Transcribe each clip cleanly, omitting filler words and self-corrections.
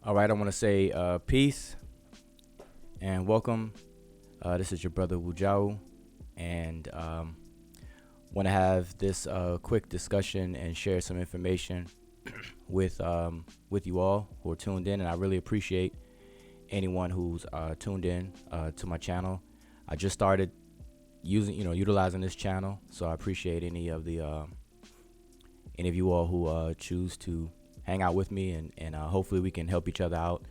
All right, I want to say peace and welcome. This is your brother Wujau, and want to have this quick discussion and share some information with you all who are tuned in. And I really appreciate anyone who's tuned in to my channel. I just started utilizing this channel, so I appreciate any of you all who choose to hang out with me, and hopefully we can help each other out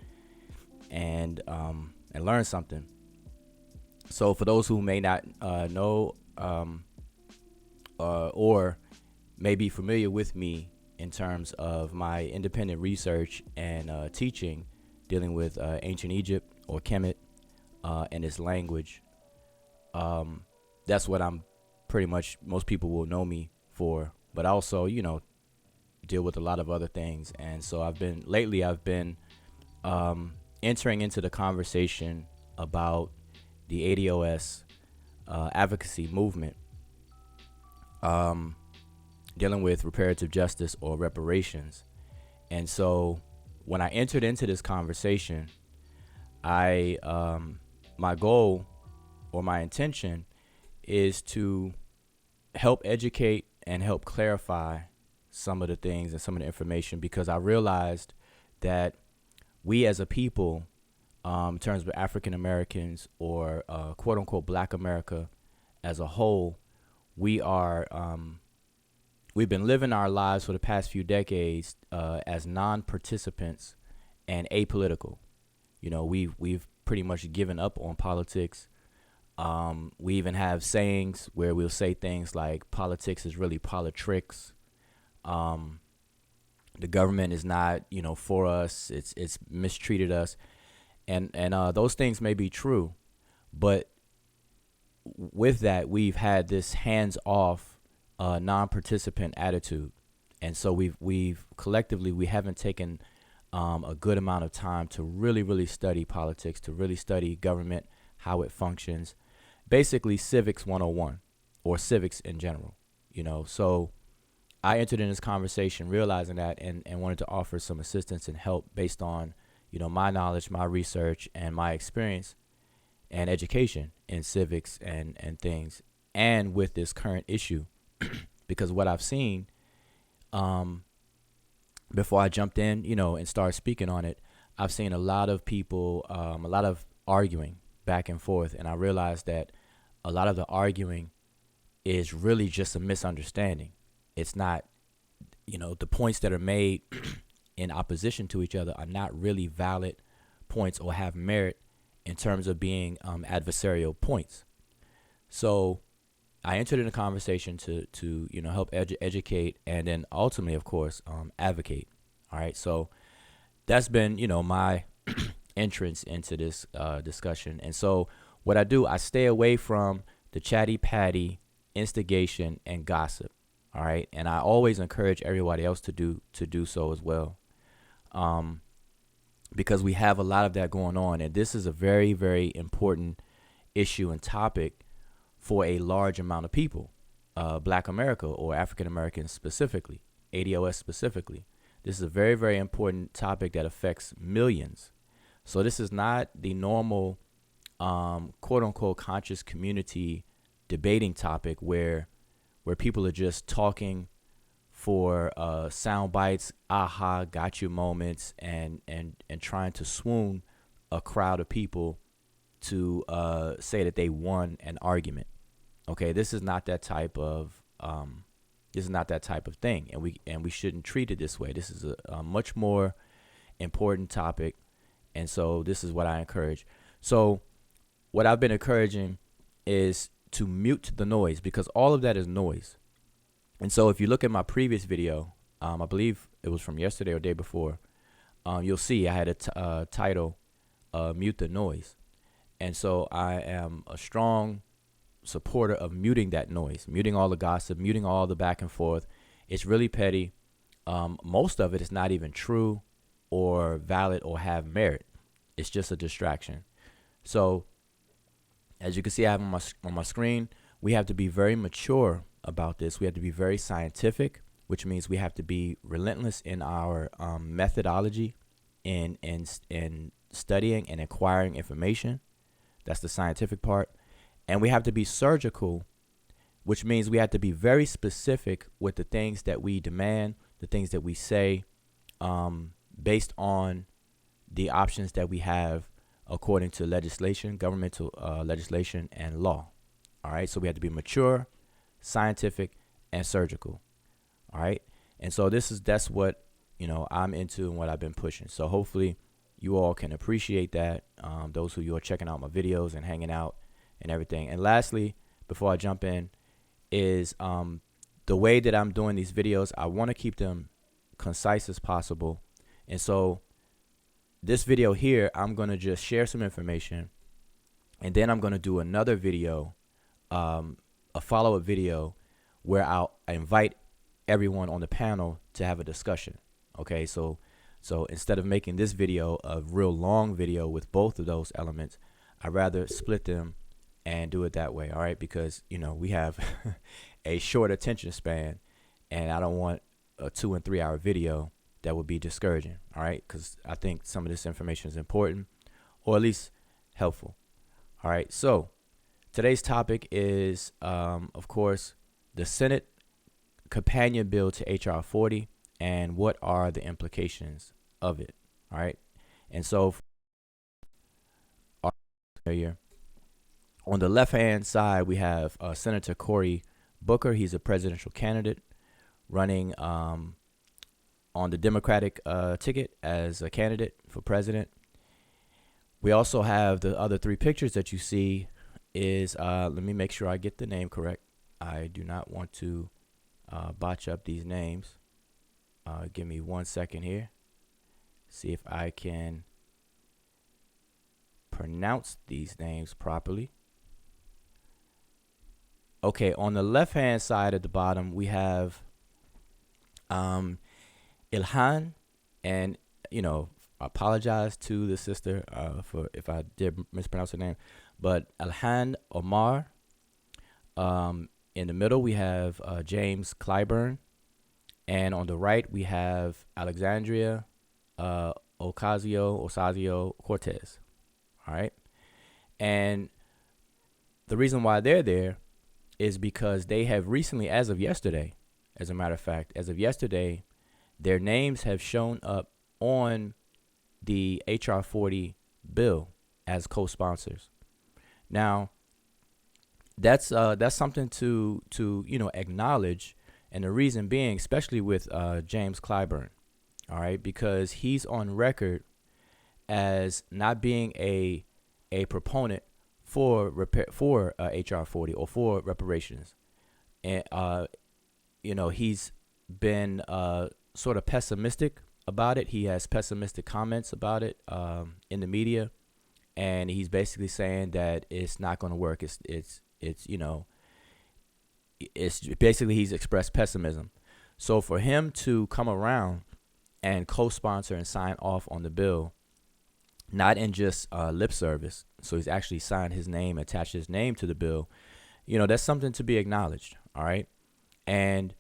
and learn something. So for those who may not know or may be familiar with me in terms of my independent research and teaching dealing with ancient Egypt or Kemet and its language, that's what I'm pretty much, most people will know me for. But also, deal with a lot of other things. And so I've been entering into the conversation about the ADOS advocacy movement, dealing with reparative justice or reparations. And so when I entered into this conversation, my goal or my intention is to help educate and help clarify some of the things and some of the information, because I realized that we as a people, in terms of African Americans or quote unquote Black America as a whole, we've been living our lives for the past few decades as non-participants and apolitical. We've pretty much given up on politics. We even have sayings where we'll say things like politics is really politricks. The government is not, for us. It's mistreated us, and those things may be true, but with that, we've had this hands-off, non-participant attitude, and so we've collectively we haven't taken a good amount of time to really study politics, to really study government, how it functions, basically civics 101 or civics in general. So I entered in this conversation realizing that and wanted to offer some assistance and help based on, my knowledge, my research, and my experience and education in civics and things, and with this current issue. Because what I've seen before I jumped in, and started speaking on it, I've seen a lot of people, a lot of arguing back and forth, and I realized that a lot of the arguing is really just a misunderstanding. It's not, the points that are made in opposition to each other are not really valid points or have merit in terms of being adversarial points. So I entered in a conversation to help educate and then ultimately, of course, advocate. All right. So that's been, my entrance into this discussion. And so what I do, I stay away from the chatty patty, instigation, and gossip. All right. And I always encourage everybody else to do so as well. Because we have a lot of that going on. And this is a very, very important issue and topic for a large amount of people, Black America or African Americans specifically, ADOS specifically. This is a very, very important topic that affects millions. So this is not the normal, quote unquote, conscious community debating topic where people are just talking for sound bites, aha, got you moments, and trying to swoon a crowd of people to say that they won an argument. Okay, this is not that type of thing, and we shouldn't treat it this way. This is a much more important topic, and so this is what I encourage. So what I've been encouraging is to mute the noise, because all of that is noise. And so if you look at my previous video, I believe it was from yesterday or day before, you'll see I had a title, Mute the Noise. And so I am a strong supporter of muting that noise, muting all the gossip, muting all the back and forth. It's really petty. Most of it is not even true or valid or have merit. It's just a distraction. So as you can see, I have on my screen, we have to be very mature about this. We have to be very scientific, which means we have to be relentless in our methodology in studying and acquiring information. That's the scientific part. And we have to be surgical, which means we have to be very specific with the things that we demand, the things that we say, based on the options that we have according to legislation, governmental legislation, and law. All right. So we have to be mature, scientific, and surgical. All right. And so that's what, I'm into and what I've been pushing. So hopefully you all can appreciate that. Those who you are checking out my videos and hanging out and everything. And lastly, before I jump in, is the way that I'm doing these videos, I want to keep them concise as possible. And so this video here, I'm going to just share some information, and then I'm going to do another video, a follow-up video, where I'll invite everyone on the panel to have a discussion. Okay, so instead of making this video a real long video with both of those elements, I'd rather split them and do it that way. All right, because we have a short attention span, and I don't want a 2 and 3 hour video. That would be discouraging. All right, because I think some of this information is important, or at least helpful. All right, so today's topic is, of course, the Senate companion bill to HR 40, and what are the implications of it. All right, and so here on the left hand side, we have Senator Cory Booker. He's a presidential candidate running on the Democratic ticket as a candidate for president. We also have the other 3 pictures that you see is, let me make sure I get the name correct. I do not want to botch up these names. Give me 1 second here. See if I can pronounce these names properly. Okay, on the left-hand side at the bottom, we have Ilhan, and I apologize to the sister for if I did mispronounce her name, but Ilhan Omar. In the middle, we have James Clyburn, and on the right, we have Alexandria Ocasio-Cortez. All right, and the reason why they're there is because they have recently, as of yesterday, as a matter of fact, their names have shown up on the HR 40 bill as co-sponsors. Now, that's something to acknowledge, and the reason being, especially with James Clyburn, all right, because he's on record as not being a proponent for HR 40 or for reparations, and he's been sort of pessimistic about it. He has pessimistic comments about it in the media, and he's basically saying that it's not going to work. It's basically he's expressed pessimism. So for him to come around and co-sponsor and sign off on the bill, not in just lip service, so he's actually signed his name, attached his name to the bill, that's something to be acknowledged. All right, and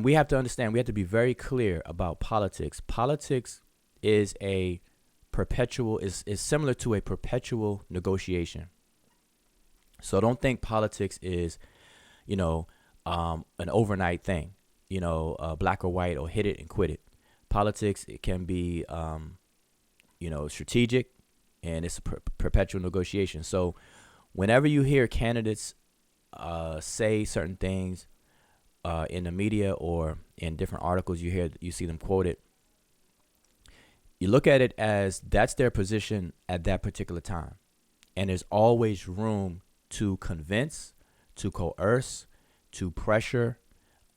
we have to understand, we have to be very clear about politics. Politics is a perpetual, is similar to a perpetual negotiation. So don't think politics is, an overnight thing, black or white, or hit it and quit it. Politics, it can be, strategic, and it's a perpetual negotiation. So whenever you hear candidates say certain things in the media or in different articles, you see them quoted, you look at it as that's their position at that particular time. And there's always room to convince, to coerce, to pressure,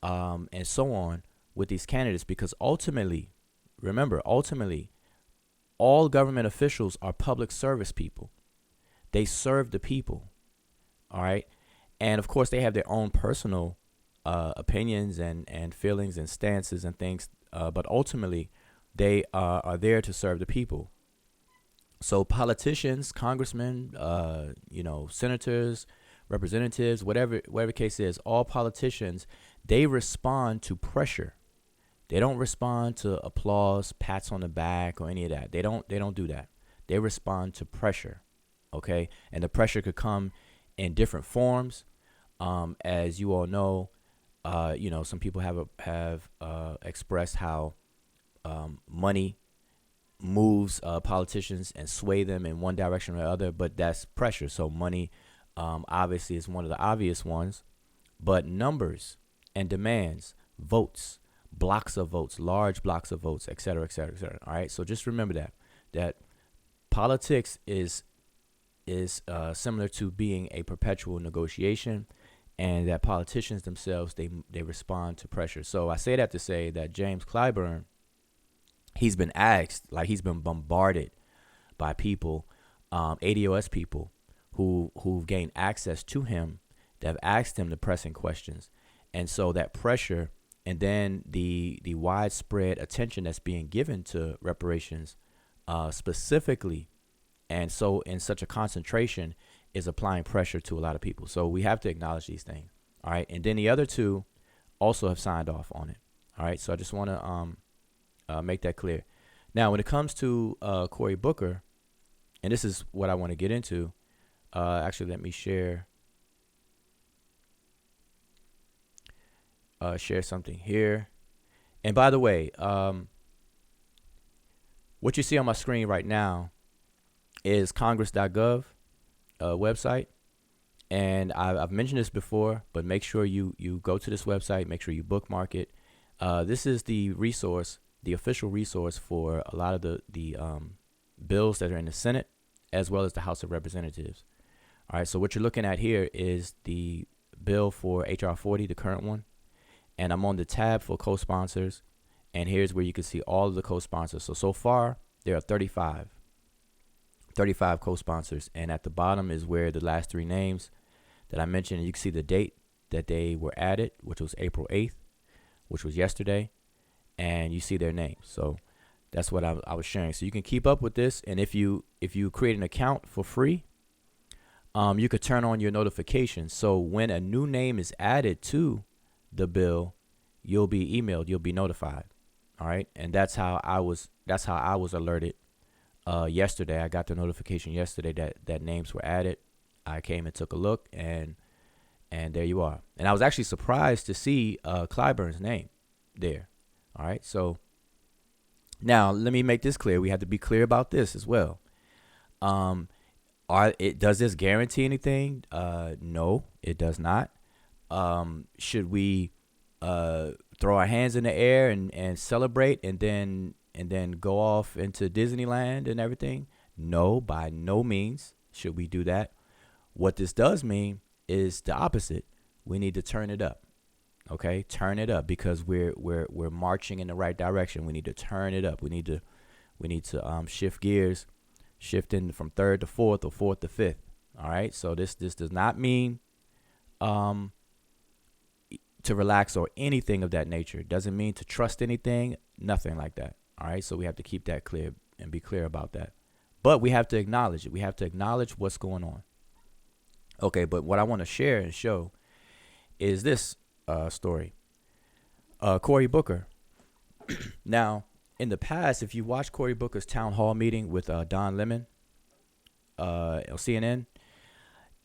and so on with these candidates, because ultimately, all government officials are public service people. They serve the people. All right. And of course, they have their own personal opinions and feelings and stances and things. But ultimately, they are there to serve the people. So politicians, congressmen, senators, representatives, whatever case is, all politicians, they respond to pressure. They don't respond to applause, pats on the back, or any of that. They don't do that. They respond to pressure. Okay, and the pressure could come in different forms. As you all know, some people have expressed how money moves politicians and sway them in one direction or the other, but that's pressure. So money, obviously, is one of the obvious ones, but numbers and demands, votes, blocks of votes, large blocks of votes, et cetera, et cetera, et cetera. All right. So just remember that politics is similar to being a perpetual negotiation, and that politicians themselves they respond to pressure. So I say that to say that James Clyburn, he's been asked, like he's been bombarded by people, ADOS people who've gained access to him, that have asked him the pressing questions, and so that pressure and then the widespread attention that's being given to reparations, specifically, and so in such a concentration, is applying pressure to a lot of people. So we have to acknowledge these things. All right, and then the other two also have signed off on it. All right, so I just want to make that clear. Now, when it comes to Cory Booker, and this is what I want to get into. Actually, let me share something here. And by the way, what you see on my screen right now is Congress.gov website. And I've mentioned this before, but make sure you go to this website. Make sure you bookmark it. This is the resource, the official resource for a lot of the bills that are in the Senate, as well as the House of Representatives. All right, so what you're looking at here is the bill for H.R. 40, the current one. And I'm on the tab for co-sponsors. And here's where you can see all of the co-sponsors. So far, there are 35 co-sponsors. And at the bottom is where the last three names that I mentioned, and you can see the date that they were added, which was April 8th, which was yesterday. And you see their names. So that's what I was sharing. So you can keep up with this. And if you create an account for free, you could turn on your notifications. So when a new name is added to the bill, you'll be emailed, you'll be notified. All right. And that's how I was alerted yesterday. I got the notification yesterday that names were added. I came and took a look, and there you are. And I was actually surprised to see Clyburn's name there. All right. So now let me make this clear. We have to be clear about this as well. Does this guarantee anything? No, it does not. Should we throw our hands in the air and celebrate and then go off into Disneyland and everything? No, by no means should we do that. What this does mean is the opposite. We need to turn it up. Okay, turn it up, because we're marching in the right direction. We need to turn it up. We need to shift gears, shifting from third to fourth or fourth to fifth. All right. So this does not mean to relax or anything of that nature. It doesn't mean to trust anything, nothing like that. All right. So we have to keep that clear and be clear about that. But we have to acknowledge it. We have to acknowledge what's going on. Okay. But what I want to share and show is this story. Cory Booker. Now, in the past, if you watch Cory Booker's town hall meeting with Don Lemon on CNN,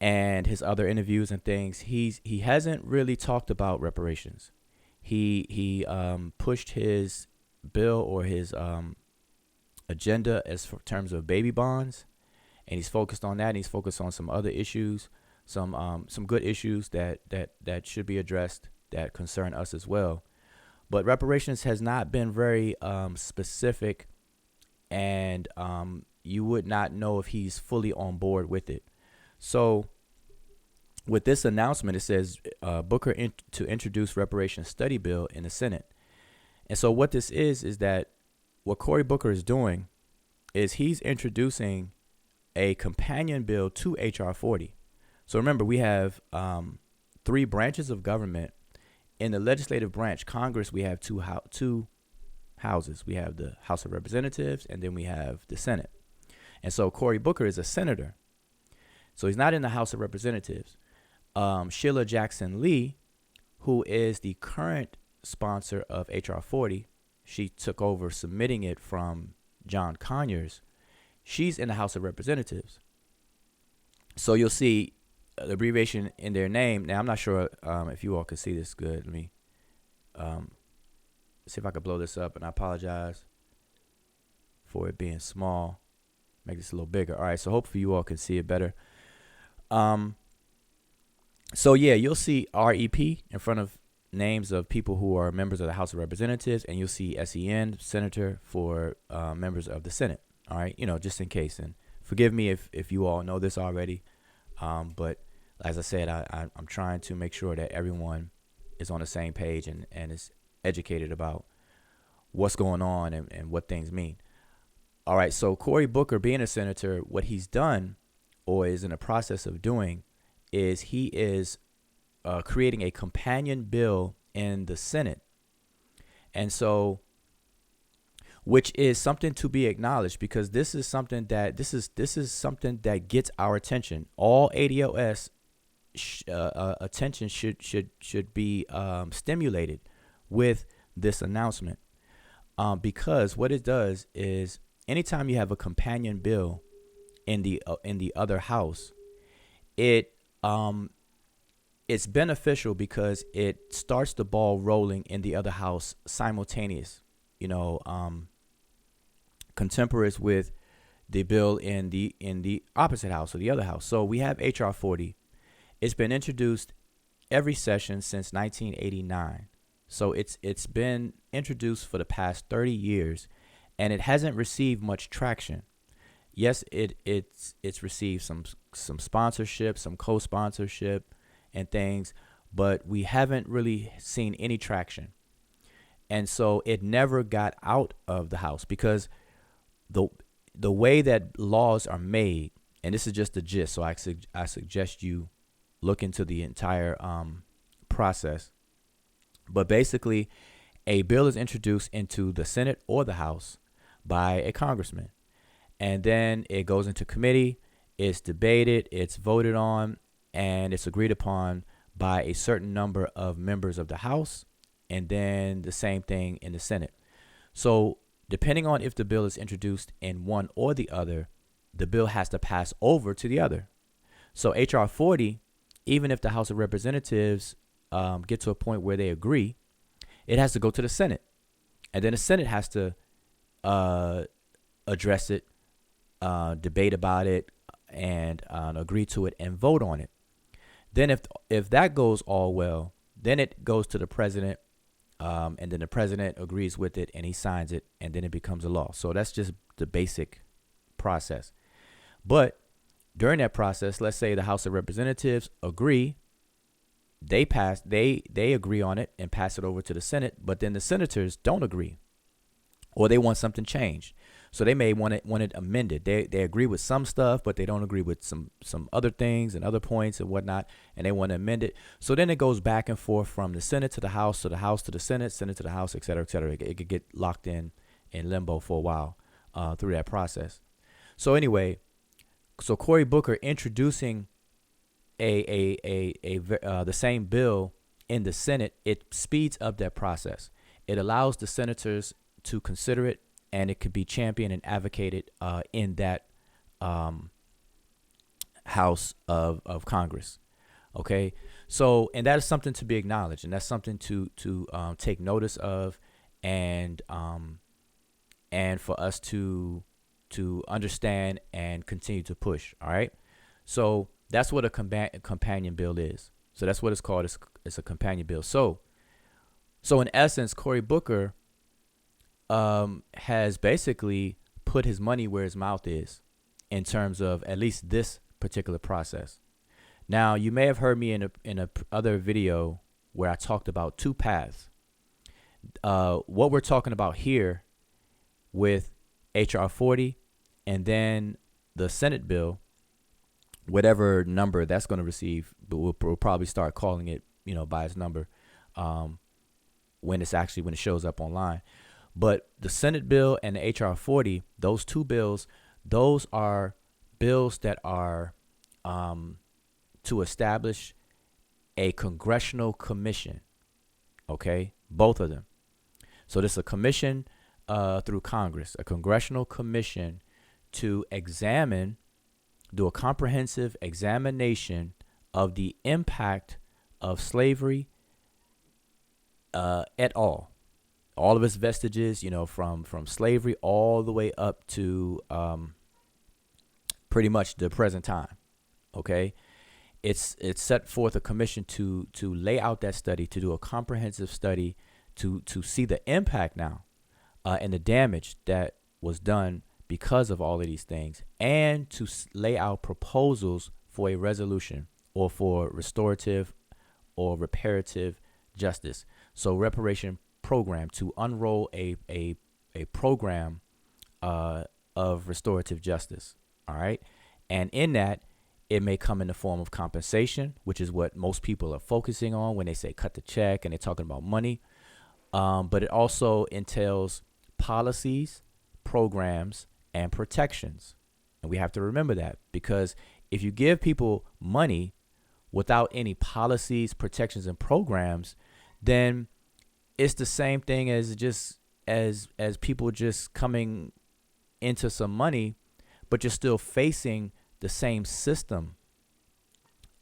and his other interviews and things, he hasn't really talked about reparations. He pushed his bill or his agenda as for terms of baby bonds, and he's focused on that. And he's focused on some other issues, some good issues that should be addressed that concern us as well. But reparations has not been very specific, and you would not know if he's fully on board with it. So with this announcement, it says Booker to introduce reparations study bill in the Senate. And so what this is that what Cory Booker is doing is he's introducing a companion bill to H.R. 40. So remember, we have three branches of government. In the legislative branch, Congress, we have two houses. We have the House of Representatives, and then we have the Senate. And so Cory Booker is a senator. So he's not in the House of Representatives. Sheila Jackson Lee, who is the current sponsor of H.R. 40, she took over submitting it from John Conyers. She's in the House of Representatives. So you'll see the abbreviation in their name. Now, I'm not sure if you all can see this good. Let me see if I can blow this up, and I apologize for it being small. Make this a little bigger. All right, so hopefully you all can see it better. So yeah, you'll see REP in front of names of people who are members of the House of Representatives, and you'll see SEN, Senator, for members of the Senate. All right, just in case. And forgive me if you all know this already, but as I said, I'm trying to make sure that everyone is on the same page and is educated about what's going on and what things mean. All right, so Cory Booker, being a senator, what he's done or is in the process of doing is he is creating a companion bill in the Senate. And so, which is something to be acknowledged, because this is something that gets our attention. All ADOS attention should be stimulated with this announcement, because what it does is anytime you have a companion bill in the other house, it's beneficial because it starts the ball rolling in the other house simultaneous, contemporaneous with the bill in the opposite house or the other house. So we have HR 40. It's been introduced every session since 1989. So it's been introduced for the past 30 years, and it hasn't received much traction. Yes, it's received some sponsorship, some co-sponsorship and things, but we haven't really seen any traction. And so it never got out of the House because the way that laws are made, and this is just the gist, so I suggest you look into the entire process. But basically, a bill is introduced into the Senate or the House by a congressman. And then it goes into committee, it's debated, it's voted on, and it's agreed upon by a certain number of members of the House, and then the same thing in the Senate. So depending on if the bill is introduced in one or the other, the bill has to pass over to the other. So HR 40, even if the House of Representatives get to a point where they agree, it has to go to the Senate. And then the Senate has to address it, debate about it, and agree to it and vote on it. Then if that goes all well, then it goes to the president, and then the president agrees with it and he signs it, and then it becomes a law. So that's just the basic process. But during that process, let's say the House of Representatives agree, they agree on it and pass it over to the Senate, but then the senators don't agree, or they want something changed. So they may want it amended. They agree with some stuff, but they don't agree with some other things and other points and whatnot, and they want to amend it. So then it goes back and forth from the Senate to the House, to the House to the Senate, Senate to the House, et cetera, et cetera. It could get locked in limbo for a while through that process. So anyway, so Cory Booker introducing the same bill in the Senate, it speeds up that process. It allows the senators to consider it, and it could be championed and advocated in that House of Congress. Okay, so and that is something to be acknowledged, and that's something to take notice of, and for us to understand and continue to push. All right, so that's what a companion bill is. So that's what it's called. It's a companion bill. So in essence, Cory Booker has basically put his money where his mouth is in terms of at least this particular process. Now, you may have heard me in a other video where I talked about two paths. What we're talking about here with HR 40 and then the Senate bill, whatever number that's going to receive, but we'll probably start calling it, by its number when it shows up online. But the Senate bill and the HR 40, those two bills, those are bills that are to establish a congressional commission. Okay, both of them. So this is a commission through Congress, a congressional commission to do a comprehensive examination of the impact of slavery at all of its vestiges, from slavery all the way up to pretty much the present time. Okay, it's set forth a commission to lay out that study, to do a comprehensive study, to see the impact now and the damage that was done because of all of these things, and to lay out proposals for a resolution or for restorative or reparative justice. So reparation program, to unroll a program of restorative justice. All right. And in that, it may come in the form of compensation, which is what most people are focusing on when they say cut the check and they're talking about money. But it also entails policies, programs, and protections. And we have to remember that, because if you give people money without any policies, protections, and programs, then it's the same thing as just as people just coming into some money, but you're still facing the same system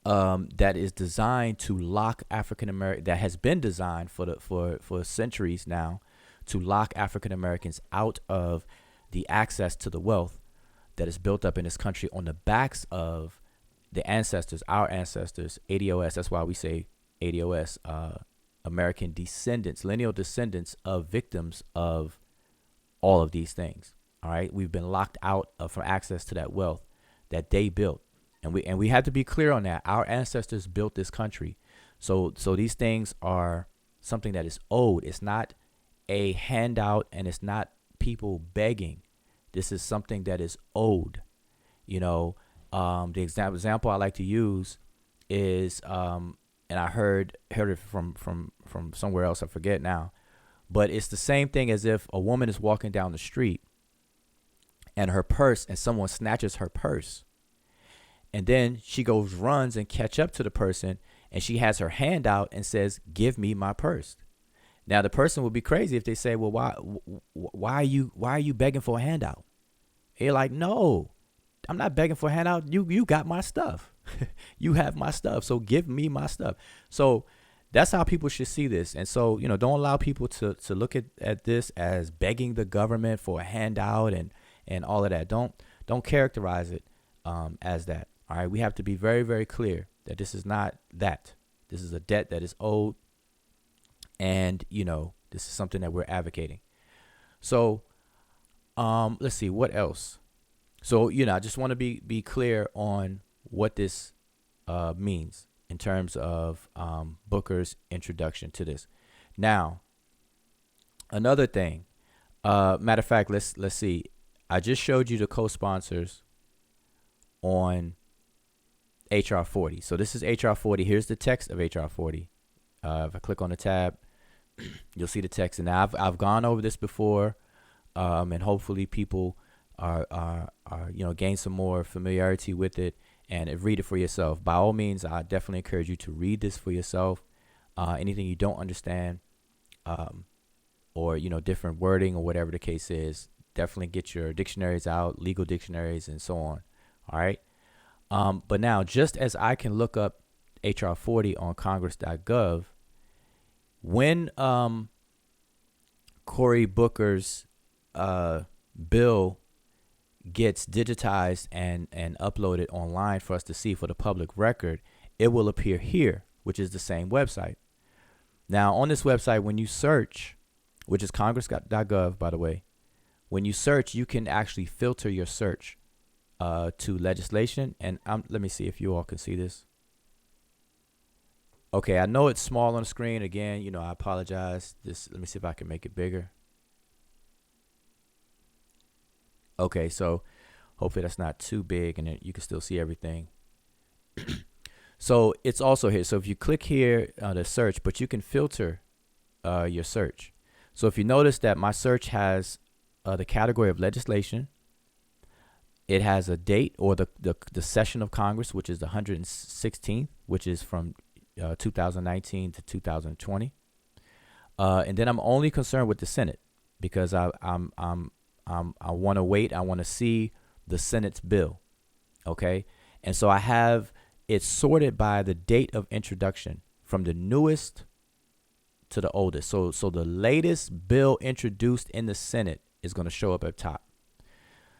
that is designed to lock African American, that has been designed for centuries now, to lock African Americans out of the access to the wealth that is built up in this country on the backs of the ancestors, our ancestors, ADOS. That's why we say ADOS, American descendants, lineal descendants of victims of all of these things. All right, we've been locked out from access to that wealth that they built, and we have to be clear on that. Our ancestors built this country, so these things are something that is owed. It's not a handout, and it's not people begging. This is something that is owed. The example I like to use is, and I heard it from somewhere else, I forget now, but it's the same thing as if a woman is walking down the street and someone snatches her purse, and then she runs and catch up to the person, and she has her hand out and says, "Give me my purse." Now the person would be crazy if they say, "Well, why are you begging for a handout?" You're like, "No, I'm not begging for a handout. You got my stuff. You have my stuff. So give me my stuff." So that's how people should see this. And so, don't allow people to look at this as begging the government for a handout and all of that. Don't characterize it as that. All right. We have to be very, very clear that this is not that. This is a debt that is owed. And, this is something that we're advocating. So let's see what else. So, I just want to be clear on what this means in terms of Booker's introduction to this. Now, another thing, matter of fact, let's see. I just showed you the co-sponsors on HR 40. So this is HR 40. Here's the text of HR 40. If I click on the tab, you'll see the text. And I've gone over this before, and hopefully people are gain some more familiarity with it and read it for yourself. By all means, I definitely encourage you to read this for yourself. Anything you don't understand, or different wording or whatever the case is, definitely get your dictionaries out, legal dictionaries, and so on. All right. But now, just as I can look up HR 40 on congress.gov, when Cory Booker's bill gets digitized and uploaded online for us to see for the public record, it will appear here, which is the same website. Now, on this website, when you search, which is congress.gov, by the way, when you search, you can actually filter your search to legislation. And let me see if you all can see this. Okay, I know it's small on the screen. Again, I apologize. Let me see if I can make it bigger. Okay, so hopefully that's not too big and you can still see everything. So it's also here. So if you click here, the search, but you can filter your search. So if you notice that my search has the category of legislation, it has a date or the session of Congress, which is the 116th, which is from 2019 to 2020. And then I'm only concerned with the Senate because I want to wait. I want to see the Senate's bill. Okay. And so I have it sorted by the date of introduction from the newest to the oldest. So the latest bill introduced in the Senate is going to show up at top.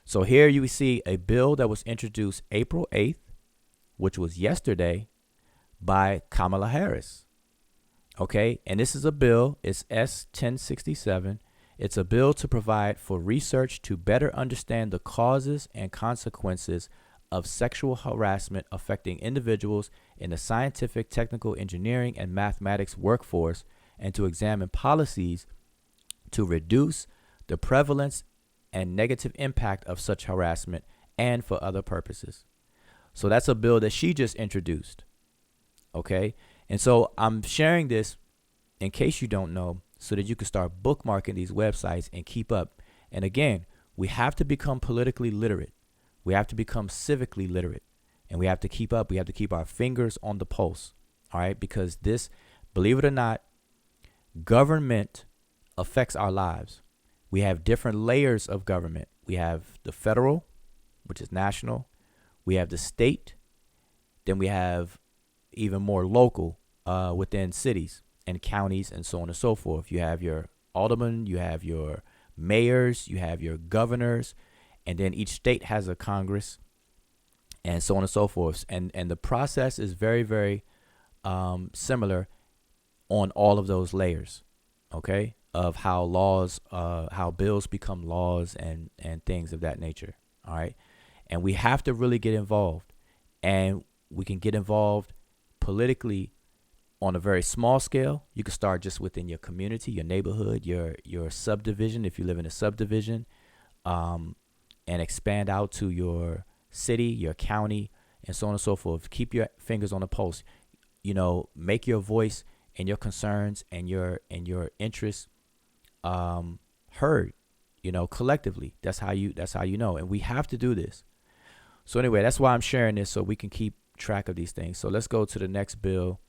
So here you see a bill that was introduced April 8th, which was yesterday, by Kamala Harris. Okay, and this is a bill, it's S-1067. It's a bill to provide for research to better understand the causes and consequences of sexual harassment affecting individuals in the scientific, technical, engineering, and mathematics workforce, and to examine policies to reduce the prevalence and negative impact of such harassment and for other purposes. So that's a bill that she just introduced. Okay. And so I'm sharing this in case you don't know, so that you can start bookmarking these websites and keep up. And again, we have to become politically literate. We have to become civically literate, and we have to keep up. We have to keep our fingers on the pulse. All right. Because this, believe it or not, government affects our lives. We have different layers of government. We have the federal, which is national. We have the state. Then we have even more local within cities and counties and so on and so forth. You have your aldermen, you have your mayors, you have your governors, and then each state has a Congress and so on and so forth. And the process is very, very similar on all of those layers, okay, of how laws, how bills become laws and things of that nature. All right. And we have to really get involved, and we can get involved politically on a very small scale. You can start just within your community, your neighborhood, your subdivision, if you live in a subdivision, and expand out to your city, your county, and so on and so forth. Keep your fingers on the pulse. You know, make your voice and your concerns and your interests heard. You know, collectively. That's how you know. And we have to do this. So anyway, that's why I'm sharing this, so we can keep track of these things. So let's go to the next bill.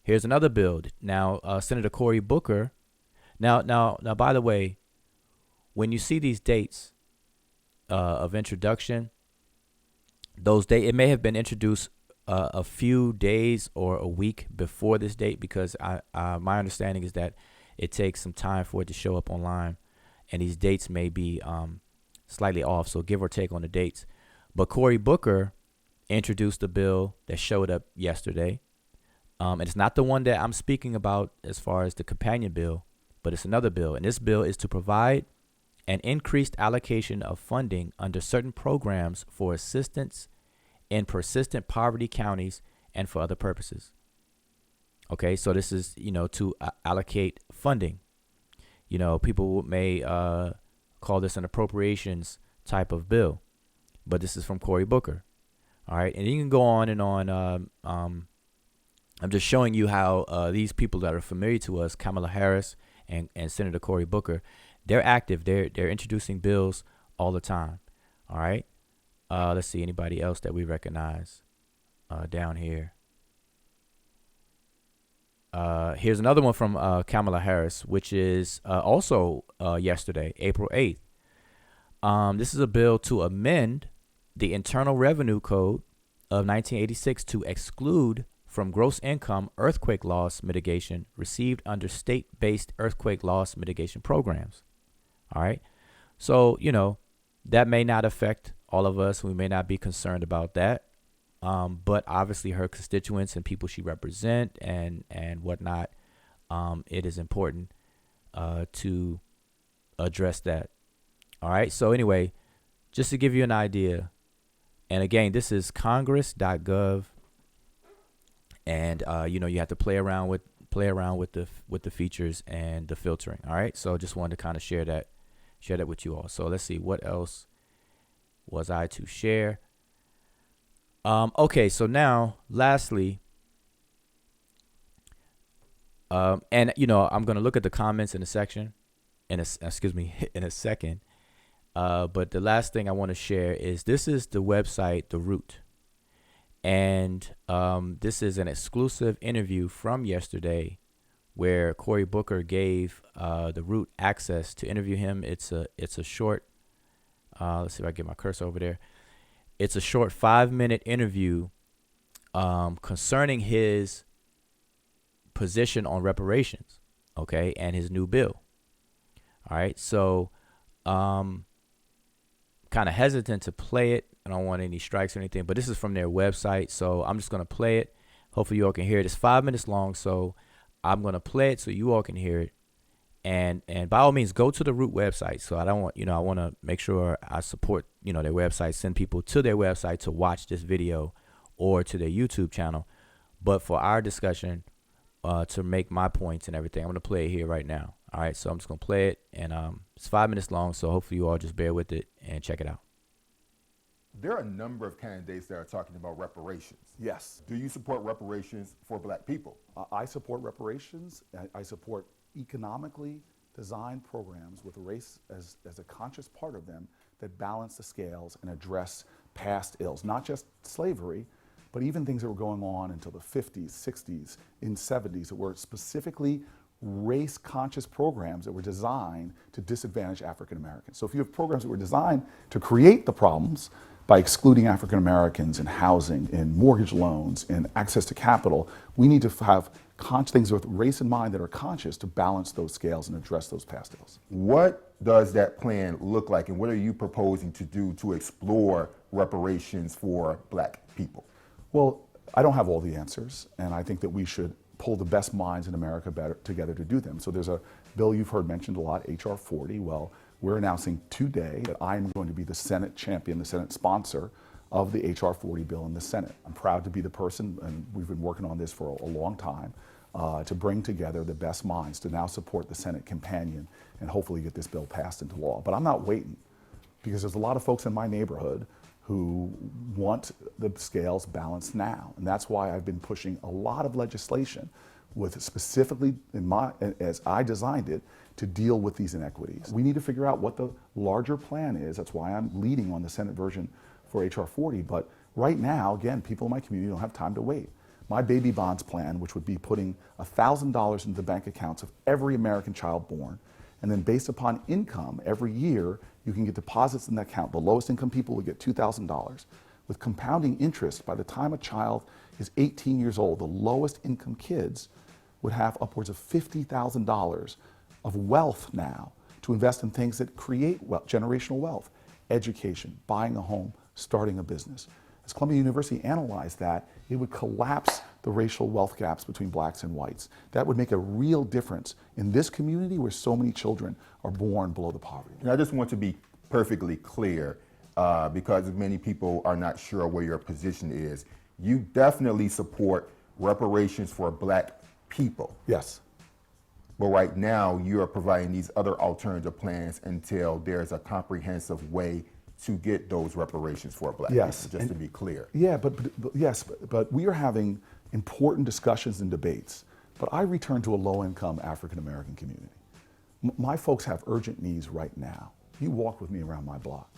Here's another bill. Now, Senator Cory Booker. Now, by the way, when you see these dates of introduction, those dates, it may have been introduced a few days or a week before this date, because my understanding is that it takes some time for it to show up online, and these dates may be slightly off, so give or take on the dates. But Cory Booker introduced a bill that showed up yesterday. And it's not the one that I'm speaking about as far as the companion bill, but it's another bill. And this bill is to provide an increased allocation of funding under certain programs for assistance in persistent poverty counties and for other purposes. Okay, so this is, to allocate funding. People may call this an appropriations type of bill, but this is from Cory Booker. All right, and you can go on and on. I'm just showing you how these people that are familiar to us, Kamala Harris and Senator Cory Booker, they're active. They're introducing bills all the time. All right. Let's see, anybody else that we recognize down here. Here's another one from Kamala Harris, which is also yesterday, April 8th. This is a bill to amend the Internal Revenue Code of 1986 to exclude from gross income earthquake loss mitigation received under state-based earthquake loss mitigation programs. All right. So, that may not affect all of us. We may not be concerned about that. But obviously her constituents and people she represent and whatnot, it is important to address that. All right. So anyway, just to give you an idea, and again, this is congress.gov. And you have to play around with the features and the filtering. All right. So just wanted to kind of share that with you all. So let's see, what else was I to share? Okay. So now, lastly, and I'm gonna look at the comments in a section, in a second. But the last thing I want to share is this is the website, The Root. And this is an exclusive interview from yesterday where Cory Booker gave the Root access to interview him. It's a short. Let's see if I can get my cursor over there. It's a short 5-minute interview concerning his position on reparations, okay, and his new bill. All right, so kind of hesitant to play it. I don't want any strikes or anything, but this is from their website, so I'm just going to play it. Hopefully you all can hear it. It's 5 minutes long, so I'm going to play it so you all can hear it. And by all means, go to the Root website. So I don't want, I want to make sure I support, their website, send people to their website to watch this video or to their YouTube channel. But for our discussion, to make my points and everything, I'm going to play it here right now. All right, so I'm just going to play it, and it's 5 minutes long, so hopefully you all just bear with it and check it out. There are a number of candidates that are talking about reparations. Yes. Do you support reparations for black people? I support reparations. I support economically designed programs with race as a conscious part of them that balance the scales and address past ills, not just slavery, but even things that were going on until the 50s, 60s, and 70s that were specifically race-conscious programs that were designed to disadvantage African Americans. So if you have programs that were designed to create the problems by excluding African Americans in housing, in mortgage loans, in access to capital, we need to have things with race in mind that are conscious to balance those scales and address those past ills. What does that plan look like, and what are you proposing to do to explore reparations for black people? Well, I don't have all the answers, and I think that we should pull the best minds in America together to do them. So there's a bill you've heard mentioned a lot, H.R. 40. Well, we're announcing today that I'm going to be the Senate champion, the Senate sponsor of the H.R. 40 bill in the Senate. I'm proud to be the person, and we've been working on this for a long time, to bring together the best minds to now support the Senate companion and hopefully get this bill passed into law. But I'm not waiting, because there's a lot of folks in my neighborhood who want the scales balanced now. And that's why I've been pushing a lot of legislation with specifically, as I designed it, to deal with these inequities. We need to figure out what the larger plan is. That's why I'm leading on the Senate version for H.R. 40. But right now, again, people in my community don't have time to wait. My baby bonds plan, which would be putting $1,000 into the bank accounts of every American child born, and then based upon income, every year, you can get deposits in that account. The lowest income people would get $2,000. With compounding interest, by the time a child is 18 years old, the lowest income kids would have upwards of $50,000 of wealth now to invest in things that create generational wealth, education, buying a home, starting a business. As Columbia University analyzed that, it would collapse the racial wealth gaps between blacks and whites. That would make a real difference in this community where so many children are born below the poverty line. And I just want to be perfectly clear, because many people are not sure where your position is. You definitely support reparations for black people. Yes. But right now, you are providing these other alternative plans until there's a comprehensive way to get those reparations for black people, just to be clear. Yeah, but we are having important discussions and debates. But I return to a low-income African-American community. My folks have urgent needs right now. You walk with me around my block.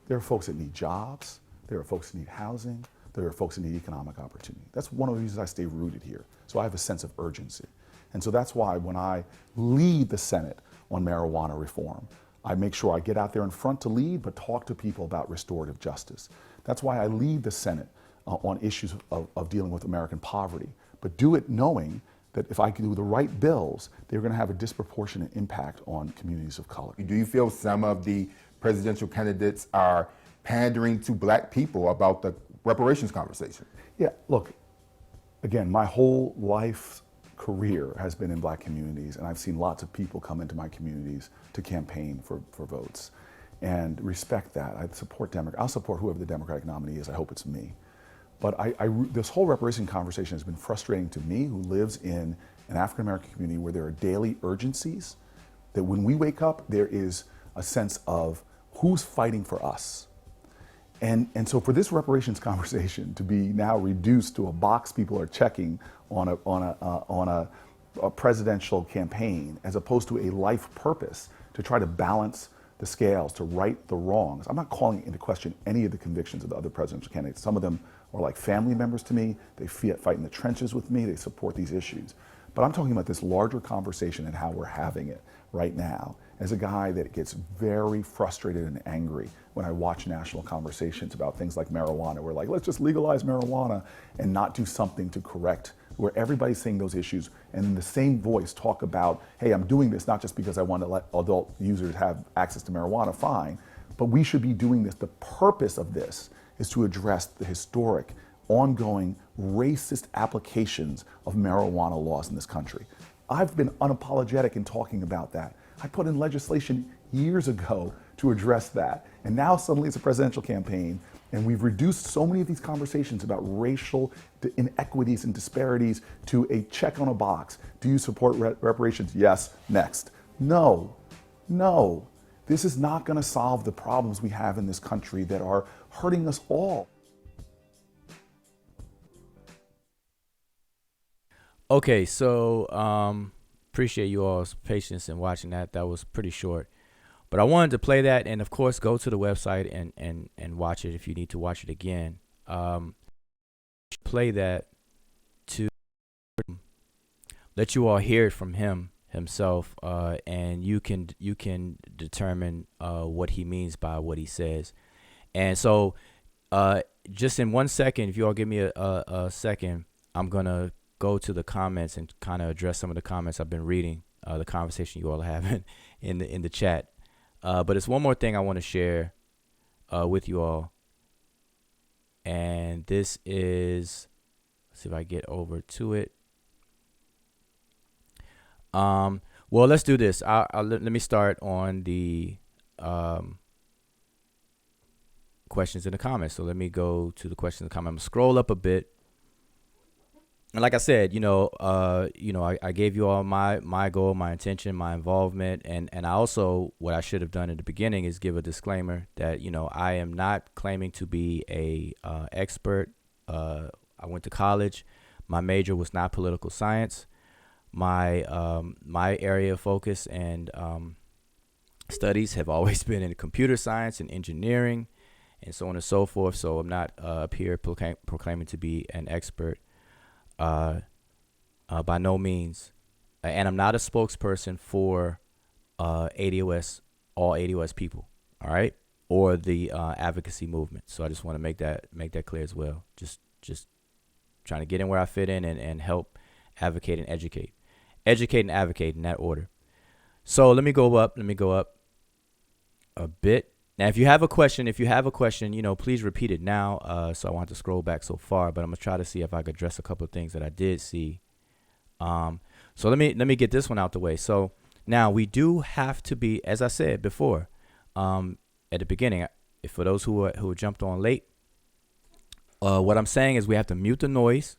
There are folks that need jobs. There are folks that need housing. There are folks that need economic opportunity. That's one of the reasons I stay rooted here. So I have a sense of urgency. And so that's why when I lead the Senate on marijuana reform, I make sure I get out there in front to lead, but talk to people about restorative justice. That's why I lead the Senate on issues of dealing with American poverty, but do it knowing that if I can do the right bills, they're going to have a disproportionate impact on communities of color. Do you feel some of the presidential candidates are pandering to black people about the reparations conversation? Yeah, look, again, my whole life career has been in black communities, and I've seen lots of people come into my communities to campaign for votes, and respect that. I support I'll support whoever the Democratic nominee is. I hope it's me. But this whole reparation conversation has been frustrating to me, who lives in an African-American community where there are daily urgencies, that when we wake up, there is a sense of who's fighting for us. And so for this reparations conversation to be now reduced to a box people are checking on a presidential campaign, as opposed to a life purpose to try to balance the scales, to right the wrongs. I'm not calling into question any of the convictions of the other presidential candidates. Some of them are like family members to me. They fight in the trenches with me. They support these issues. But I'm talking about this larger conversation and how we're having it right now. As a guy that gets very frustrated and angry when I watch national conversations about things like marijuana, we're like, let's just legalize marijuana and not do something to correct where everybody's saying those issues and in the same voice talk about, hey, I'm doing this not just because I want to let adult users have access to marijuana, fine, but we should be doing this. The purpose of this is to address the historic, ongoing, racist applications of marijuana laws in this country. I've been unapologetic in talking about that. I put in legislation years ago to address that. And now suddenly it's a presidential campaign, and we've reduced so many of these conversations about racial inequities and disparities to a check on a box. Do you support reparations? Yes. Next. No. No. This is not going to solve the problems we have in this country that are hurting us all. Okay, so appreciate you all's patience in watching that. That was pretty short. But I wanted to play that, and of course, go to the website and watch it if you need to watch it again. Play that to let you all hear it from himself, and you can determine what he means by what he says. And so, just in 1 second, if you all give me a second, I'm gonna go to the comments and kind of address some of the comments I've been reading, the conversation you all are having in the chat. But it's one more thing I want to share with you all. And this is, let's see if I get over to it. Well, let's do this. Let me start on the questions in the comments. So let me go to the questions in the comments. I'm gonna scroll up a bit. And like I said, I gave you all my goal, my intention, my involvement, and I also, what I should have done in the beginning is give a disclaimer that, I am not claiming to be a expert. I went to college. My major was not political science. My area of focus and studies have always been in computer science and engineering and so on and so forth. So I'm not up here proclaiming to be an expert. By no means, and I'm not a spokesperson for ADOS, all ADOS people, all right, or the advocacy movement. So I just want to make that clear as well. Just trying to get in where I fit in and help advocate and educate and advocate in that order. So let me go up a bit. Now, if you have a question, please repeat it now. So I want to scroll back so far, but I'm gonna try to see if I could address a couple of things that I did see. So let me get this one out the way. So now we do have to be, as I said before, at the beginning, for those who jumped on late, what I'm saying is we have to mute the noise.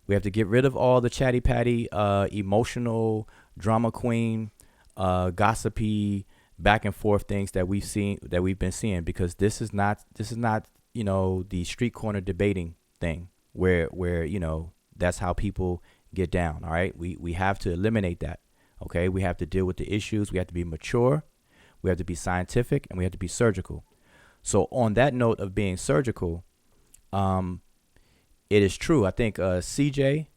We have to get rid of all the chatty patty, emotional, drama queen, gossipy, back and forth things that we've been seeing, because this is not the street corner debating thing where that's how people get down. All right, we have to eliminate that. Okay, we have to deal with the issues. We have to be mature, we have to be scientific, and we have to be surgical. So on that note of being surgical, it is true. I think CJ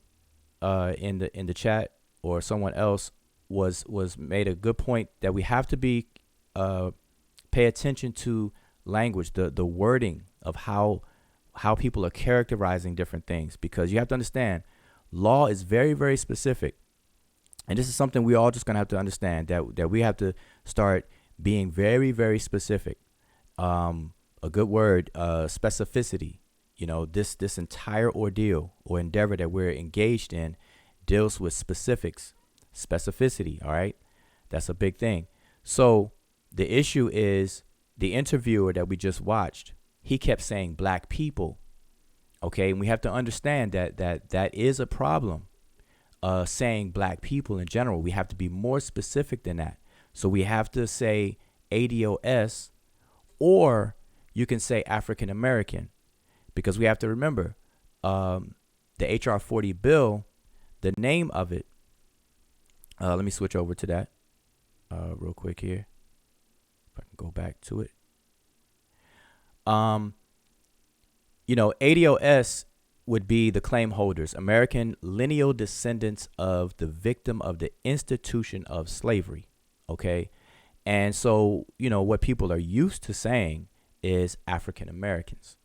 in the chat or someone else was made a good point that we have to be pay attention to language, the wording of how people are characterizing different things, because you have to understand law is very, very specific, and this is something we all just gonna have to understand, that we have to start being very, very specific. A good word, specificity. This entire ordeal or endeavor that we're engaged in deals with specificity. All right, that's a big thing. So the issue is the interviewer that we just watched, he kept saying black people. Okay, and we have to understand that is a problem. Saying black people in general, we have to be more specific than that. So we have to say ADOS, or you can say African American, because we have to remember the HR 40 bill, the name of it. Let me switch over to that real quick here. If I can go back to it. ADOS would be the claim holders, American lineal descendants of the victim of the institution of slavery. Okay. And so, what people are used to saying is African Americans.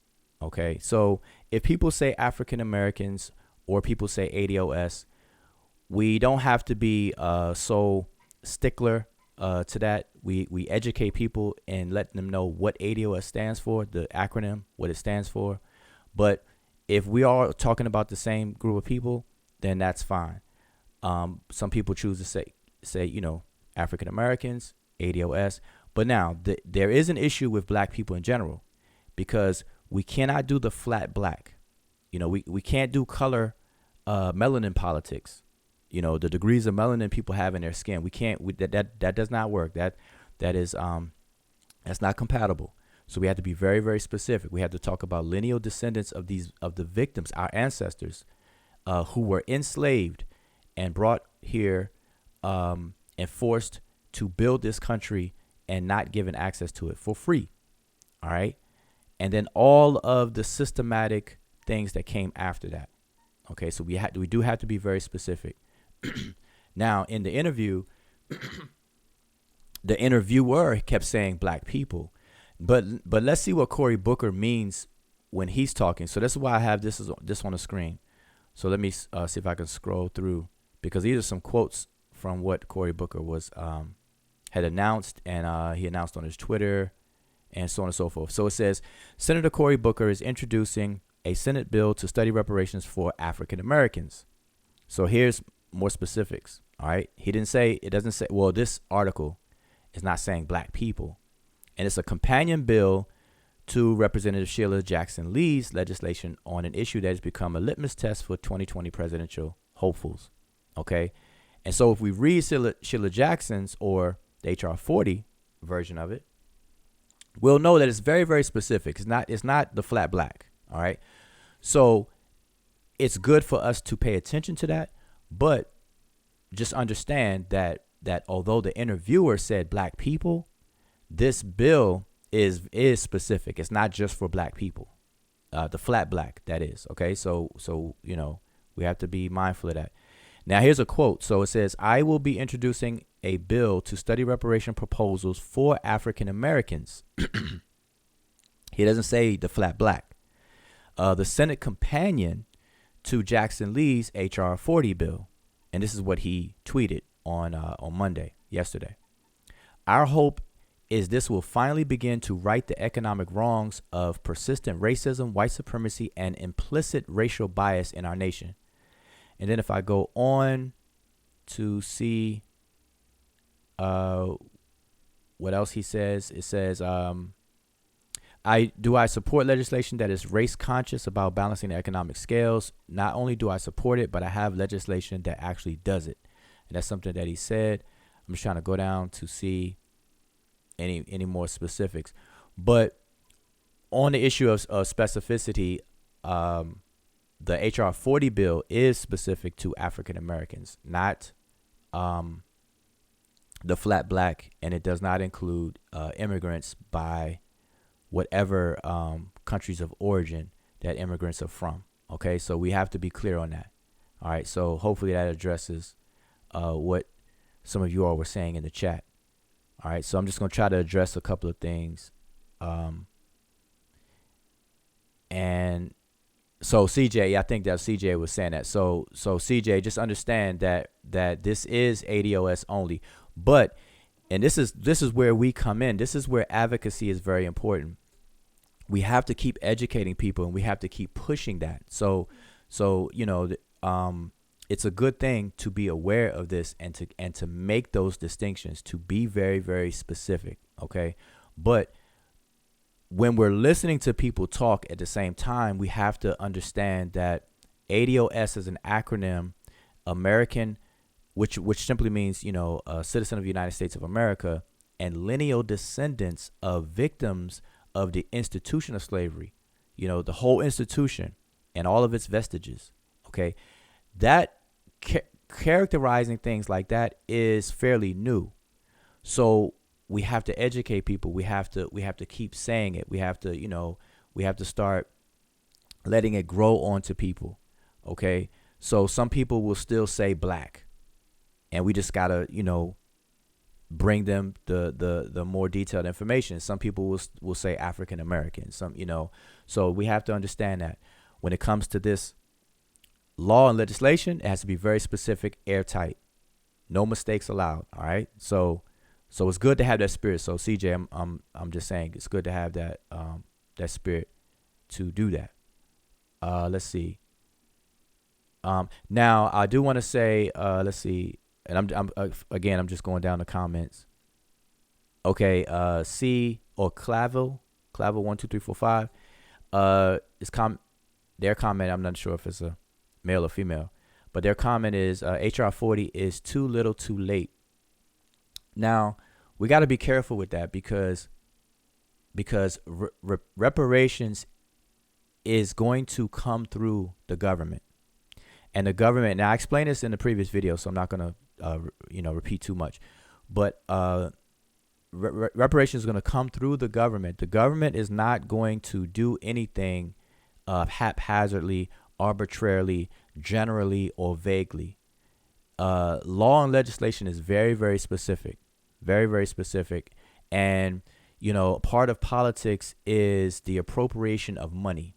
Okay. So if people say African Americans or people say ADOS, we don't have to be so stickler to that. We educate people and let them know what ADOS stands for, the acronym, what it stands for. But if we are talking about the same group of people, then that's fine. Some people choose to say African Americans, ADOS. But now there is an issue with black people in general, because we cannot do the flat black. We can't do color melanin politics. The degrees of melanin people have in their skin. We can't. That does not work. That's not compatible. So we have to be very, very specific. We have to talk about lineal descendants of the victims, our ancestors, who were enslaved and brought here and forced to build this country and not given access to it for free. All right. And then all of the systematic things that came after that. Okay. So we do have to be very specific. Now, in the interview, the interviewer kept saying black people. But let's see what Cory Booker means when he's talking. So that's why I have this on the screen. So let me see if I can scroll through, because these are some quotes from what Cory Booker had announced, and he announced on his Twitter and so on and so forth. So it says, Senator Cory Booker is introducing a Senate bill to study reparations for African Americans. So here's more specifics. All right. It doesn't say, well, this article is not saying black people. And it's a companion bill to Representative Sheila Jackson Lee's legislation on an issue that has become a litmus test for 2020 presidential hopefuls. Okay. And so if we read Sheila Jackson's, or the HR 40 version of it, we'll know that it's very, very specific. It's not the flat black. All right. So it's good for us to pay attention to that, but just understand that although the interviewer said black people, this bill is specific. It's not just for black people, the flat black, that is. Okay. So, we have to be mindful of that. Now, here's a quote. So it says, I will be introducing a bill to study reparation proposals for African Americans. He doesn't say the flat black. The Senate companion to Jackson Lee's HR 40 bill. And this is what he tweeted on Monday, yesterday. Our hope is this will finally begin to right the economic wrongs of persistent racism, white supremacy, and implicit racial bias in our nation. And then if I go on to see what else he says, it says, I support legislation that is race conscious about balancing the economic scales. Not only do I support it, but I have legislation that actually does it. And that's something that he said. I'm just trying to go down to see any more specifics. But on the issue of specificity, the HR 40 bill is specific to African Americans, not the flat black, and it does not include immigrants by whatever countries of origin that immigrants are from. Okay, so we have to be clear on that. All right, so hopefully that addresses what some of you all were saying in the chat. All right, so I'm just going to try to address a couple of things. And so CJ, I think that CJ was saying that. So CJ, just understand that this is ADOS only. But, and this is where we come in. This is where advocacy is very important. We have to keep educating people, and we have to keep pushing that. So it's a good thing to be aware of this and to make those distinctions, to be very, very specific. Okay. But when we're listening to people talk at the same time, we have to understand that ADOS is an acronym, American, which simply means, a citizen of the United States of America, and lineal descendants of victims of the institution of slavery, the whole institution and all of its vestiges. Okay. That characterizing things like that is fairly new. So we have to educate people. We have to keep saying it. We have to start letting it grow onto people. Okay, so some people will still say black, and we just gotta, bring them the more detailed information. Some people will say African American. So we have to understand that when it comes to this law and legislation, it has to be very specific, airtight, no mistakes allowed. All right, so it's good to have that spirit. So CJ, I'm just saying it's good to have that spirit to do that. Let's see. Now I do want to say, let's see, and I'm just going down the comments. Okay, C or Clavel 1 2 3 4 5. Is their comment. I'm not sure if it's a male or female, but their comment is HR 40 is too little, too late. Now we got to be careful with that because reparations is going to come through the government. And the government, now I explained this in the previous video, so I'm not going to, repeat too much. But reparations is going to come through the government. The government is not going to do anything haphazardly, arbitrarily, generally, or vaguely. Law and legislation is very, very specific, very, very specific. And, part of politics is the appropriation of money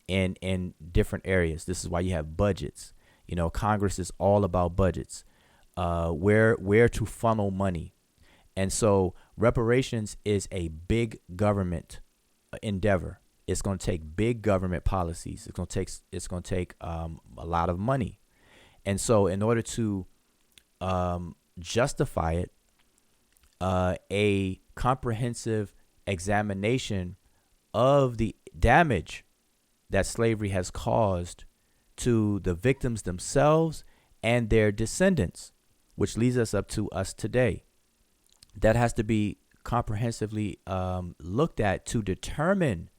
in different areas. This is why you have budgets. Congress is all about budgets, where to funnel money. And so reparations is a big government endeavor. It's going to take big government policies. It's going to take a lot of money. And so in order to justify it, a comprehensive examination of the damage that slavery has caused to the victims themselves and their descendants, which leads us up to us today. That has to be comprehensively looked at to determine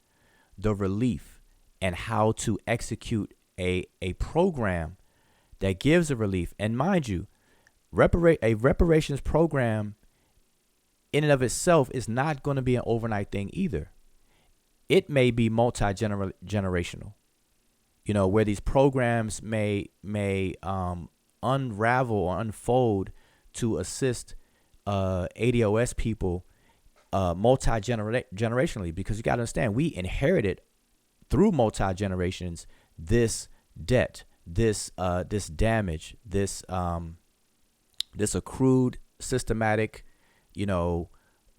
the relief and how to execute a program that gives a relief. And mind you, a reparations program in and of itself is not going to be an overnight thing either. It may be multi-generational, where these programs may unravel or unfold to assist ADOS people multi-generationally, because you got to understand, we inherited through multi-generations this debt, this damage, this accrued systematic,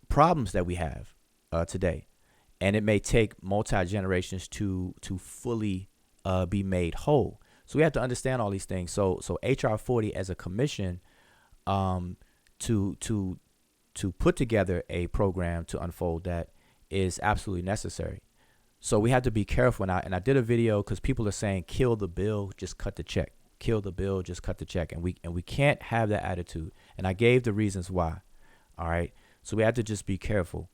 problems that we have today. And it may take multi-generations to fully be made whole. So we have to understand all these things. So HR 40 as a commission to put together a program to unfold that is absolutely necessary. So we have to be careful. And I did a video because people are saying, kill the bill, just cut the check. Kill the bill, just cut the check. And we can't have that attitude. And I gave the reasons why. All right. So we have to just be careful.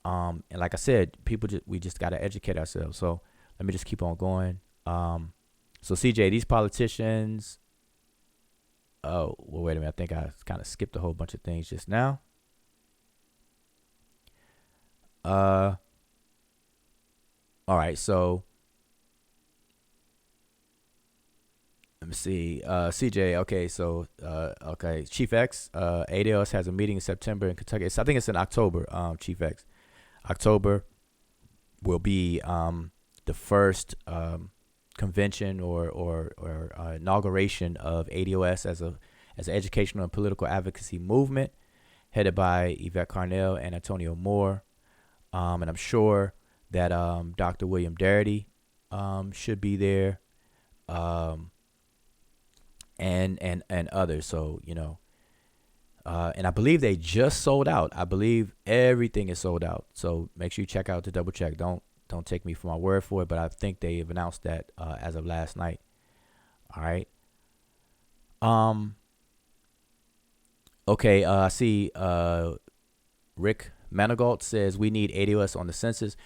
And like I said, we just got to educate ourselves. So let me just keep on going. So CJ, these politicians. Oh, well, wait a minute. I think I kind of skipped a whole bunch of things just now. All right. So let me see. CJ. Okay. So, okay. Chief X, ADOS has a meeting in September in Kentucky. I think it's in October. Chief X. October will be the first convention or inauguration of ADOS as an educational and political advocacy movement headed by Yvette Carnell and Antonio Moore. And I'm sure that Dr. William Darity should be there, and others. So, and I believe they just sold out. I believe everything is sold out. So make sure you check out to double check. Don't take me for my word for it, but I think they've announced that as of last night. All right. Okay. I see. Rick Manigault says we need ADOS on the census.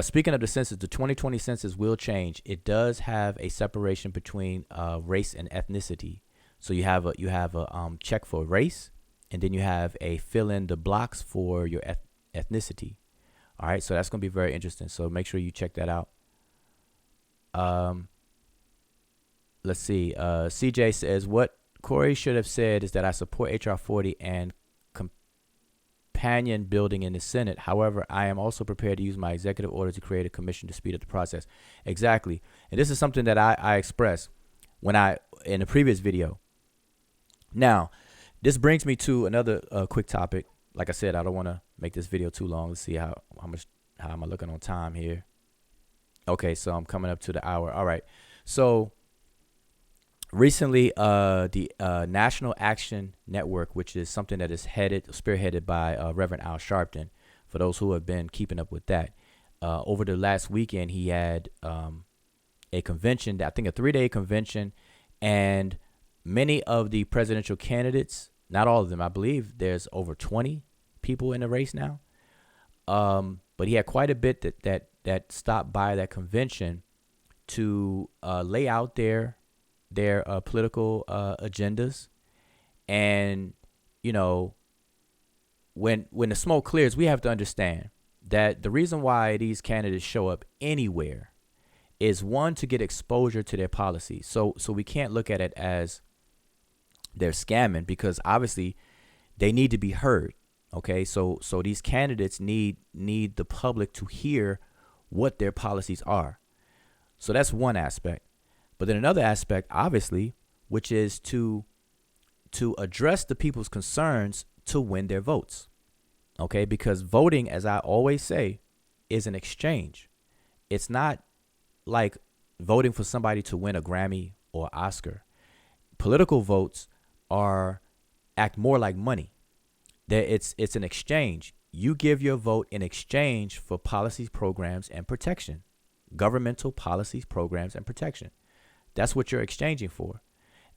Speaking of the census, the 2020 census will change. It does have a separation between race and ethnicity. So you have a check for race, and then you have a fill in the blocks for your ethnicity. All right, so that's going to be very interesting. So make sure you check that out. Um, let's see. CJ says what Corey should have said is that I support HR 40 and companion building in the Senate. However, I am also prepared to use my executive order to create a commission to speed up the process. Exactly. And this is something that I expressed in the previous video. Now, this brings me to another quick topic. Like I said, I don't want to make this video too long. Let's see how am I looking on time here. Okay, so I'm coming up to the hour. All right. So recently, the National Action Network, which is something that is spearheaded by Reverend Al Sharpton, for those who have been keeping up with that, over the last weekend, he had a convention, I think a 3-day convention, and many of the presidential candidates, not all of them, I believe there's over 20 people in the race now, but he had quite a bit that stopped by that convention to lay out their political agendas. And when the smoke clears, we have to understand that the reason why these candidates show up anywhere is, one, to get exposure to their policies. So we can't look at it as they're scamming, because obviously they need to be heard. Okay, so these candidates need the public to hear what their policies are. So that's one aspect. But then another aspect, obviously, which is to address the people's concerns to win their votes. Okay, because voting, as I always say, is an exchange. It's not like voting for somebody to win a Grammy or Oscar. Political votes act more like money. It's an exchange. You give your vote in exchange for policies, programs, and protection. Governmental policies, programs, and protection. That's what you're exchanging for.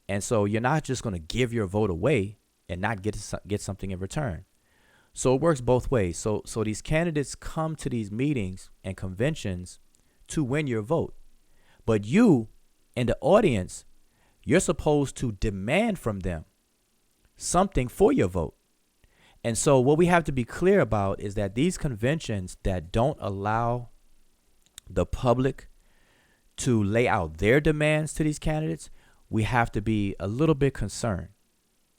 And so you're not just going to give your vote away and not get something in return. So it works both ways. So these candidates come to these meetings and conventions to win your vote. But you, in the audience, you're supposed to demand from them something for your vote. And so what we have to be clear about is that these conventions that don't allow the public to lay out their demands to these candidates, we have to be a little bit concerned.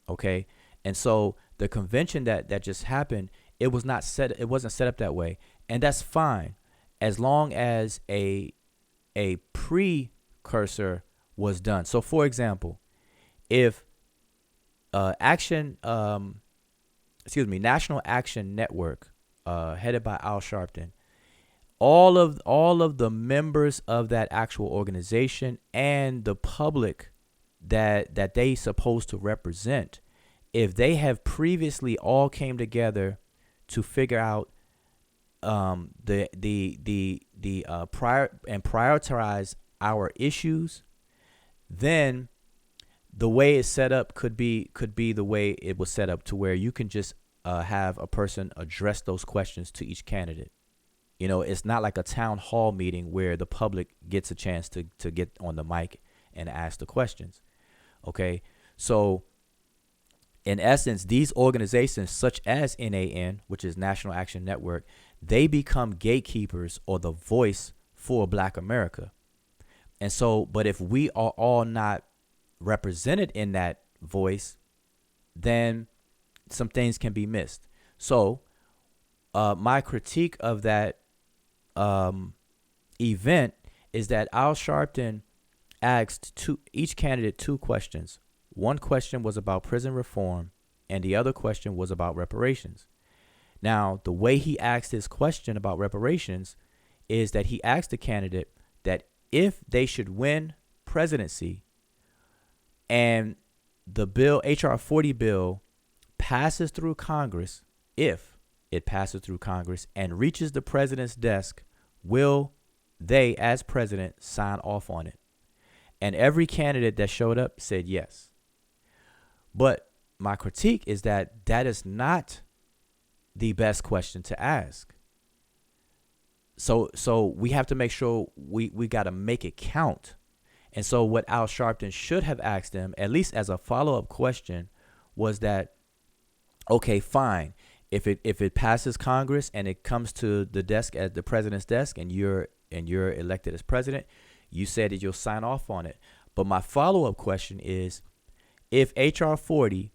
Okay. And so the convention that just happened, it wasn't set up that way. And that's fine, as long as a precursor was done. So for example, if National Action Network, headed by Al Sharpton, all of the members of that actual organization and the public that they supposed to represent, if they have previously all came together to figure out prioritize our issues, then the way it's set up could be the way it was set up, to where you can just have a person address those questions to each candidate. It's not like a town hall meeting where the public gets a chance to get on the mic and ask the questions. Okay, so in essence, these organizations such as NAN, which is National Action Network, they become gatekeepers or the voice for Black America. And so, but if we are all not represented in that voice, then some things can be missed. So my critique of that event is that Al Sharpton asked each candidate 2 questions. One question was about prison reform, and the other question was about reparations. Now, the way he asked his question about reparations is that he asked the candidate that if they should win presidency and the bill, HR 40 bill, passes through Congress, if it passes through Congress and reaches the president's desk, will they, as president, sign off on it? And every candidate that showed up said yes. But my critique is that is not the best question to ask. So we have to make sure we got to make it count. And so what Al Sharpton should have asked them, at least as a follow-up question, was that, okay, fine. If it passes Congress and it comes to the desk at the president's desk and you're elected as president, You said that you'll sign off on it. But my follow-up question is, if HR 40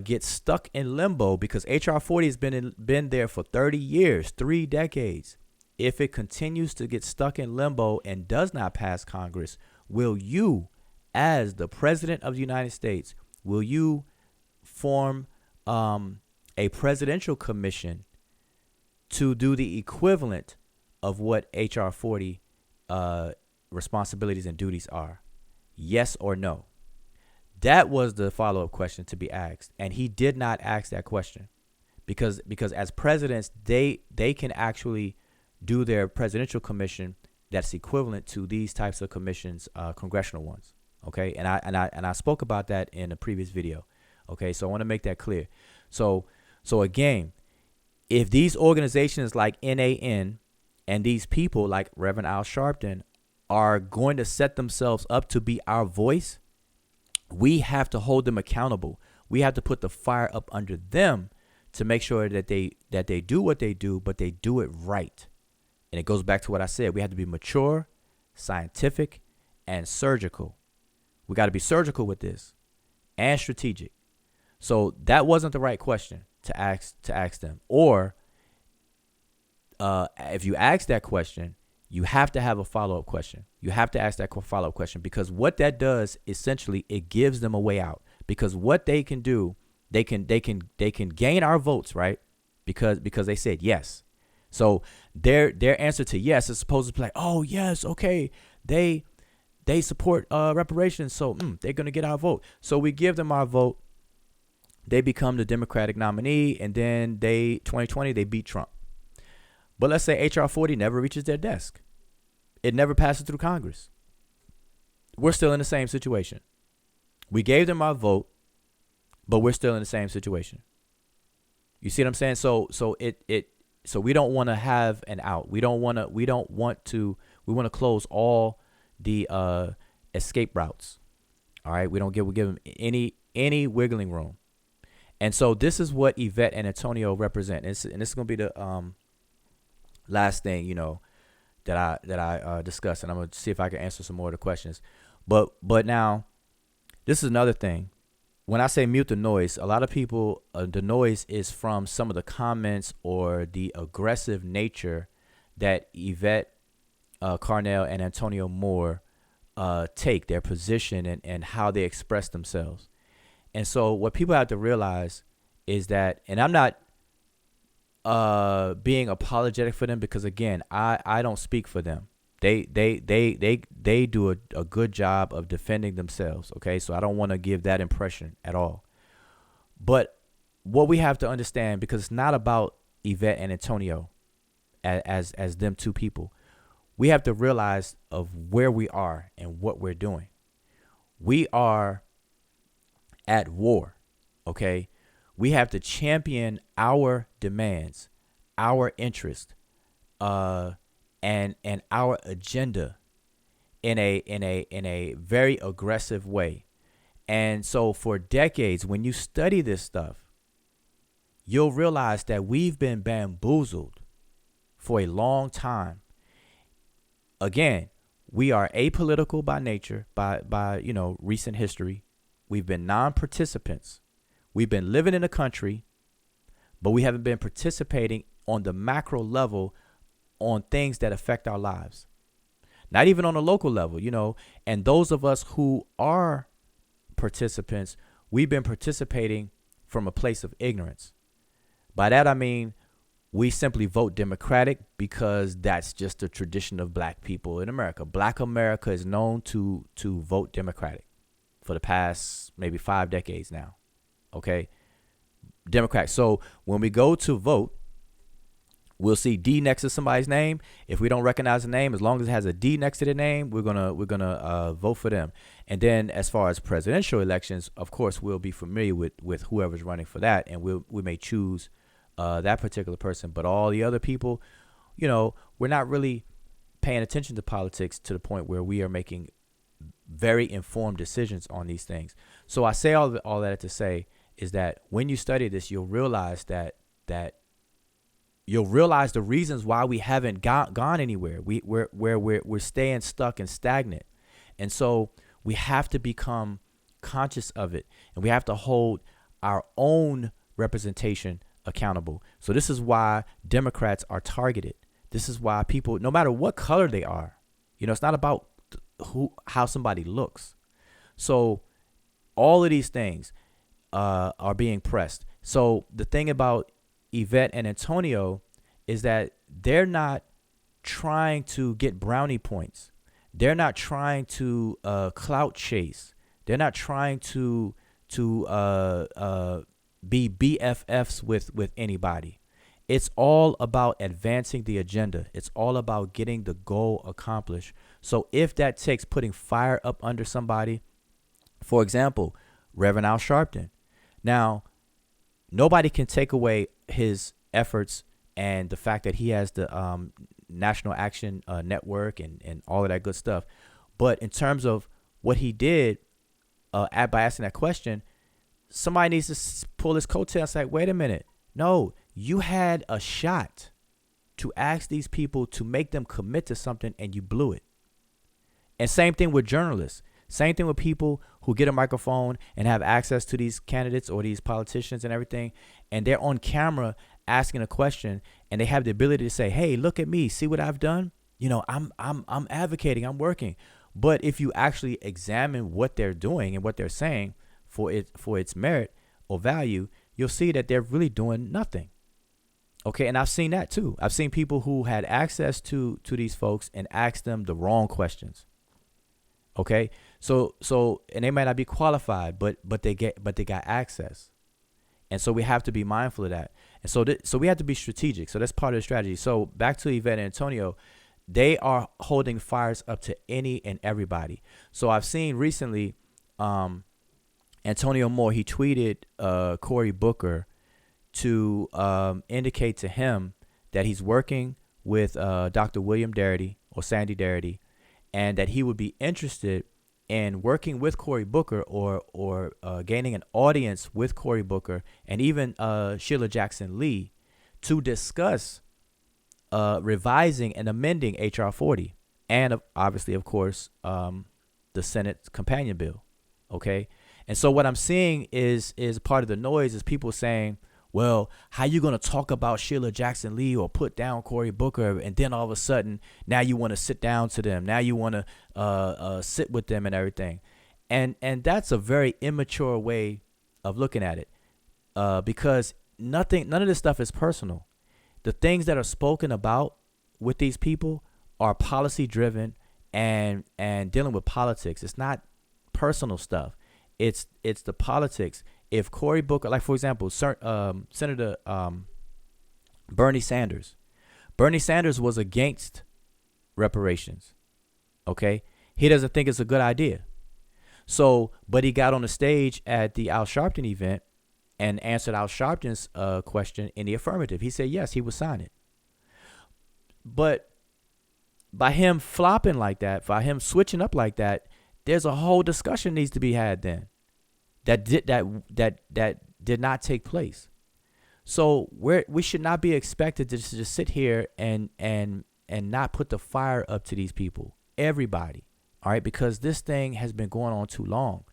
gets stuck in limbo, because HR 40 has been there for 30 years, 3 decades. If it continues to get stuck in limbo and does not pass Congress, will you, as the President of the United States, will you form a presidential commission to do the equivalent of what HR 40 responsibilities and duties are? Yes or no? That was the follow-up question to be asked, and he did not ask that question because as presidents, they can actually do their presidential commission that's equivalent to these types of commissions, congressional ones. Okay, and I spoke about that in a previous video. Okay, so I want to make that clear. So again, if these organizations like NAN and these people like Reverend Al Sharpton are going to set themselves up to be our voice, we have to hold them accountable. We have to put the fire up under them to make sure that they do what they do, but they do it right. And it goes back to what I said. We have to be mature, scientific, and surgical. We got to be surgical with this and strategic. So that wasn't the right question to ask them. Or if you ask that question, you have to have a follow-up question. You have to ask that follow-up question, because what that does, essentially, it gives them a way out. Because what they can do, they can gain our votes, right? Because they said yes. So their answer to yes is supposed to be like, oh yes, okay, they support reparations, so they're gonna get our vote. So we give them our vote. They become the Democratic nominee, and then 2020 they beat Trump. But let's say HR 40 never reaches their desk. It never passes through Congress. We're still in the same situation. We gave them our vote, but we're still in the same situation. You see what I'm saying? So we don't want to have an out. We want to close all the escape routes. All right? We give them any wiggling room. And so this is what Yvette and Antonio represent. And this is going to be the last thing, that I discussed, and I'm going to see if I can answer some more of the questions. But now, this is another thing. When I say mute the noise, a lot of people, the noise is from some of the comments or the aggressive nature that Yvette Carnell and Antonio Moore take, their position and how they express themselves. And so what people have to realize is that, and I'm not being apologetic for them, because again, I don't speak for them. They do a good job of defending themselves. Okay, so I don't want to give that impression at all. But what we have to understand, because it's not about Yvette and Antonio as them two people, we have to realize of where we are and what we're doing. We are at war. Okay, we have to champion our demands, our interest, and our agenda in a very aggressive way. And so for decades, when you study this stuff, you'll realize that we've been bamboozled for a long time. Again, we are apolitical by nature, by recent history. We've been non-participants. We've been living in a country, but we haven't been participating on the macro level on things that affect our lives. Not even on a local level, and those of us who are participants, we've been participating from a place of ignorance. By that, I mean, we simply vote Democratic because that's just the tradition of black people in America. Black America is known to vote Democratic for the past maybe 5 decades now. Okay, Democrat. So when we go to vote, we'll see D next to somebody's name. If we don't recognize the name, as long as it has a D next to the name, we're gonna vote for them. And then as far as presidential elections, of course, we'll be familiar with whoever's running for that, and we may choose that particular person. But all the other people, we're not really paying attention to politics to the point where we are making very informed decisions on these things. So I say all that to say is that when you study this, you'll realize that you'll realize the reasons why we haven't gone anywhere. We're staying stuck and stagnant. And so we have to become conscious of it, and we have to hold our own representation accountable. So this is why Democrats are targeted. This is why people, no matter what color they are, it's not about how somebody looks. So all of these things are being pressed. So the thing about Yvette and Antonio is that they're not trying to get brownie points. They're not trying to clout chase. They're not trying to be BFFs with anybody. It's all about advancing the agenda. It's all about getting the goal accomplished. So if that takes putting fire up under somebody, for example, Reverend Al Sharpton. Now, nobody can take away his efforts and the fact that he has the National Action Network and all of that good stuff. But in terms of what he did by asking that question, somebody needs to pull his coattail and say, wait a minute. No, you had a shot to ask these people to make them commit to something, and you blew it. And same thing with journalists. Same thing with people who get a microphone and have access to these candidates or these politicians and everything, and they're on camera asking a question, and they have the ability to say, hey, look at me, see what I've done? I'm advocating, I'm working. But if you actually examine what they're doing and what they're saying for its merit or value, you'll see that they're really doing nothing. Okay, and I've seen that too. I've seen people who had access to these folks and asked them the wrong questions. Okay, so and they might not be qualified, but they got access, and so we have to be mindful of that. And so we have to be strategic. So that's part of the strategy. So back to Yvette and Antonio, they are holding fires up to any and everybody. So I've seen recently, Antonio Moore, he tweeted Cory Booker to indicate to him that he's working with Dr. William Darity or Sandy Darity, and that he would be interested in working with Cory Booker or gaining an audience with Cory Booker and even Sheila Jackson Lee to discuss revising and amending H.R. 40 and obviously, of course, the Senate's companion bill. Okay. And so what I'm seeing is part of the noise is people saying, well, how you going to talk about Sheila Jackson Lee or put down Cory Booker, and then all of a sudden now you want to sit down to them, now you want to sit with them and everything, and that's a very immature way of looking at it, because none of this stuff is personal. The things that are spoken about with these people are policy driven and dealing with politics. It's not personal stuff. It's the politics. If Cory Booker, like for example, Senator Bernie Sanders was against reparations. Okay, he doesn't think it's a good idea. So, but he got on the stage at the Al Sharpton event and answered Al Sharpton's question in the affirmative. He said yes, he would sign it. But by him flopping like that, by him switching up like that, there's a whole discussion needs to be had then. That did not take place. So we should not be expected to just sit here and not put the fire up to these people, everybody, all right, because this thing has been going on too long,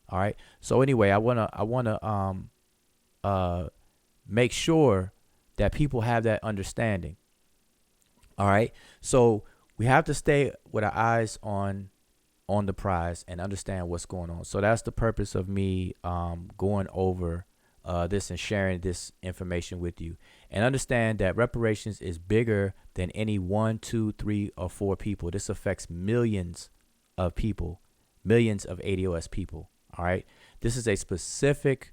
all right. So anyway, I wanna make sure that people have that understanding, all right. So we have to stay with our eyes on the prize and understand what's going on. So that's the purpose of me going over this and sharing this information with you. And understand that reparations is bigger than any 1, 2, 3, or 4 people. This affects millions of people, millions of ADOS people. All right. This is a specific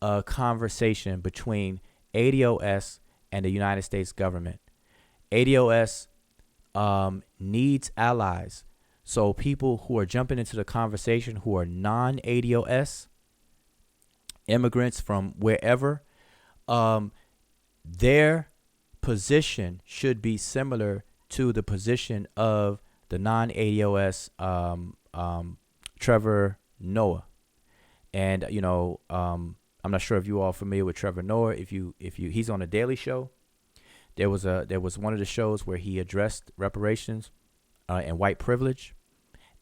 conversation between ADOS and the United States government. ADOS needs allies. So people who are jumping into the conversation who are non-ADOS, immigrants from wherever, their position should be similar to the position of the non-ADOS Trevor Noah. And, I'm not sure if you all are familiar with Trevor Noah. If you he's on a Daily Show. there was one of the shows where he addressed reparations and white privilege,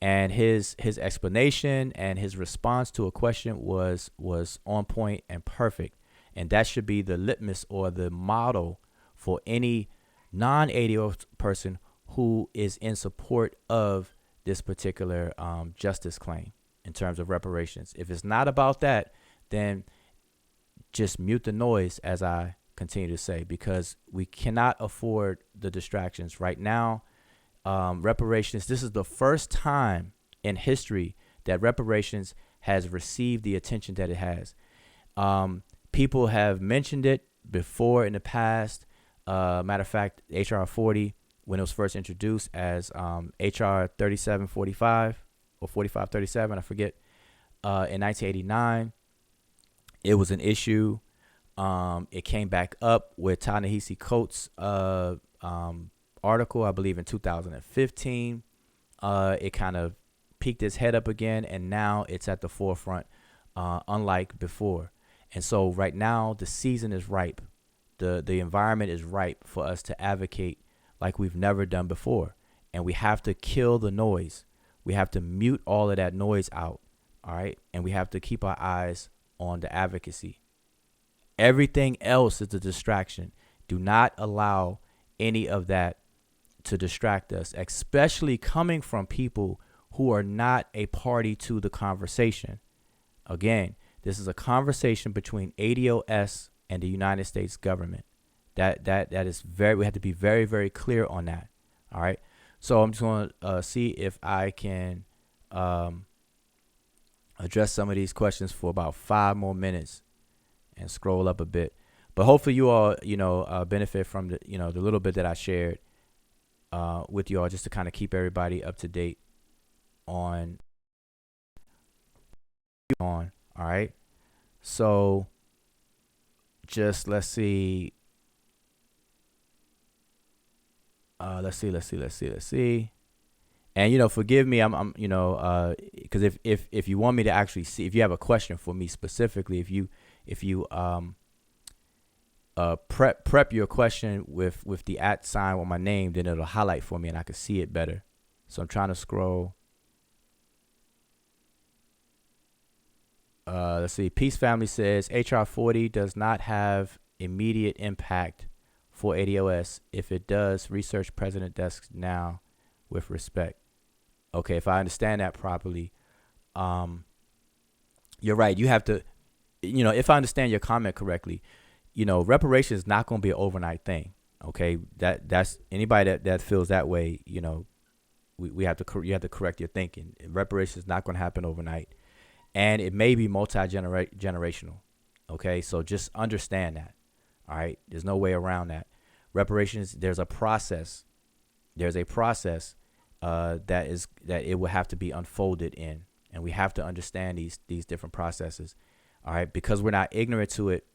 and his explanation and his response to a question was on point and perfect, and that should be the litmus or the model for any non-ADO person who is in support of this particular justice claim in terms of reparations. If it's not about that, then just mute the noise, as I continue to say, because we cannot afford the distractions right now. Reparations, this is the first time in history that reparations has received the attention that it has. People have mentioned it before in the past. Matter of fact, HR 40, when it was first introduced as HR 3745 or 4537, I forget, in 1989, it was an issue. It came back up with Ta-Nehisi Coates' article, I believe in 2015. It kind of peeked its head up again, and now it's at the forefront, unlike before. And so right now, the season is ripe. The environment is ripe for us to advocate like we've never done before. And we have to kill the noise. We have to mute all of that noise out. All right. And we have to keep our eyes on the advocacy. Everything else is a distraction. Do not allow any of that to distract us, especially coming from people who are not a party to the conversation. Again, this is a conversation between ADOS and the United States government. That is we have to be very, very clear on that. All right. So I'm just going to see if I can address some of these questions for about 5 more minutes and scroll up a bit. But hopefully you all, benefit from the little bit that I shared with you all, just to kind of keep everybody up to date on. All right. So just let's see. Let's see. And forgive me. I'm because if you want me to actually see, if you have a question for me specifically, if you prep your question with the @ sign with my name, then it'll highlight for me and I can see it better. So I'm trying to scroll. Let's see. Peace Family says HR 40 does not have immediate impact for ADOS. If it does, research President Desk now with respect. Okay, if I understand that properly, you're right. You have to, if I understand your comment correctly, reparations is not going to be an overnight thing. Okay, that's anybody that feels that way. You have to correct your thinking. Reparations is not going to happen overnight, and it may be multi-generational. Okay, so just understand that. All right, there's no way around that. Reparations, there's a process. There's a process that it will have to be unfolded in, and we have to understand these different processes. All right, because we're not ignorant to it.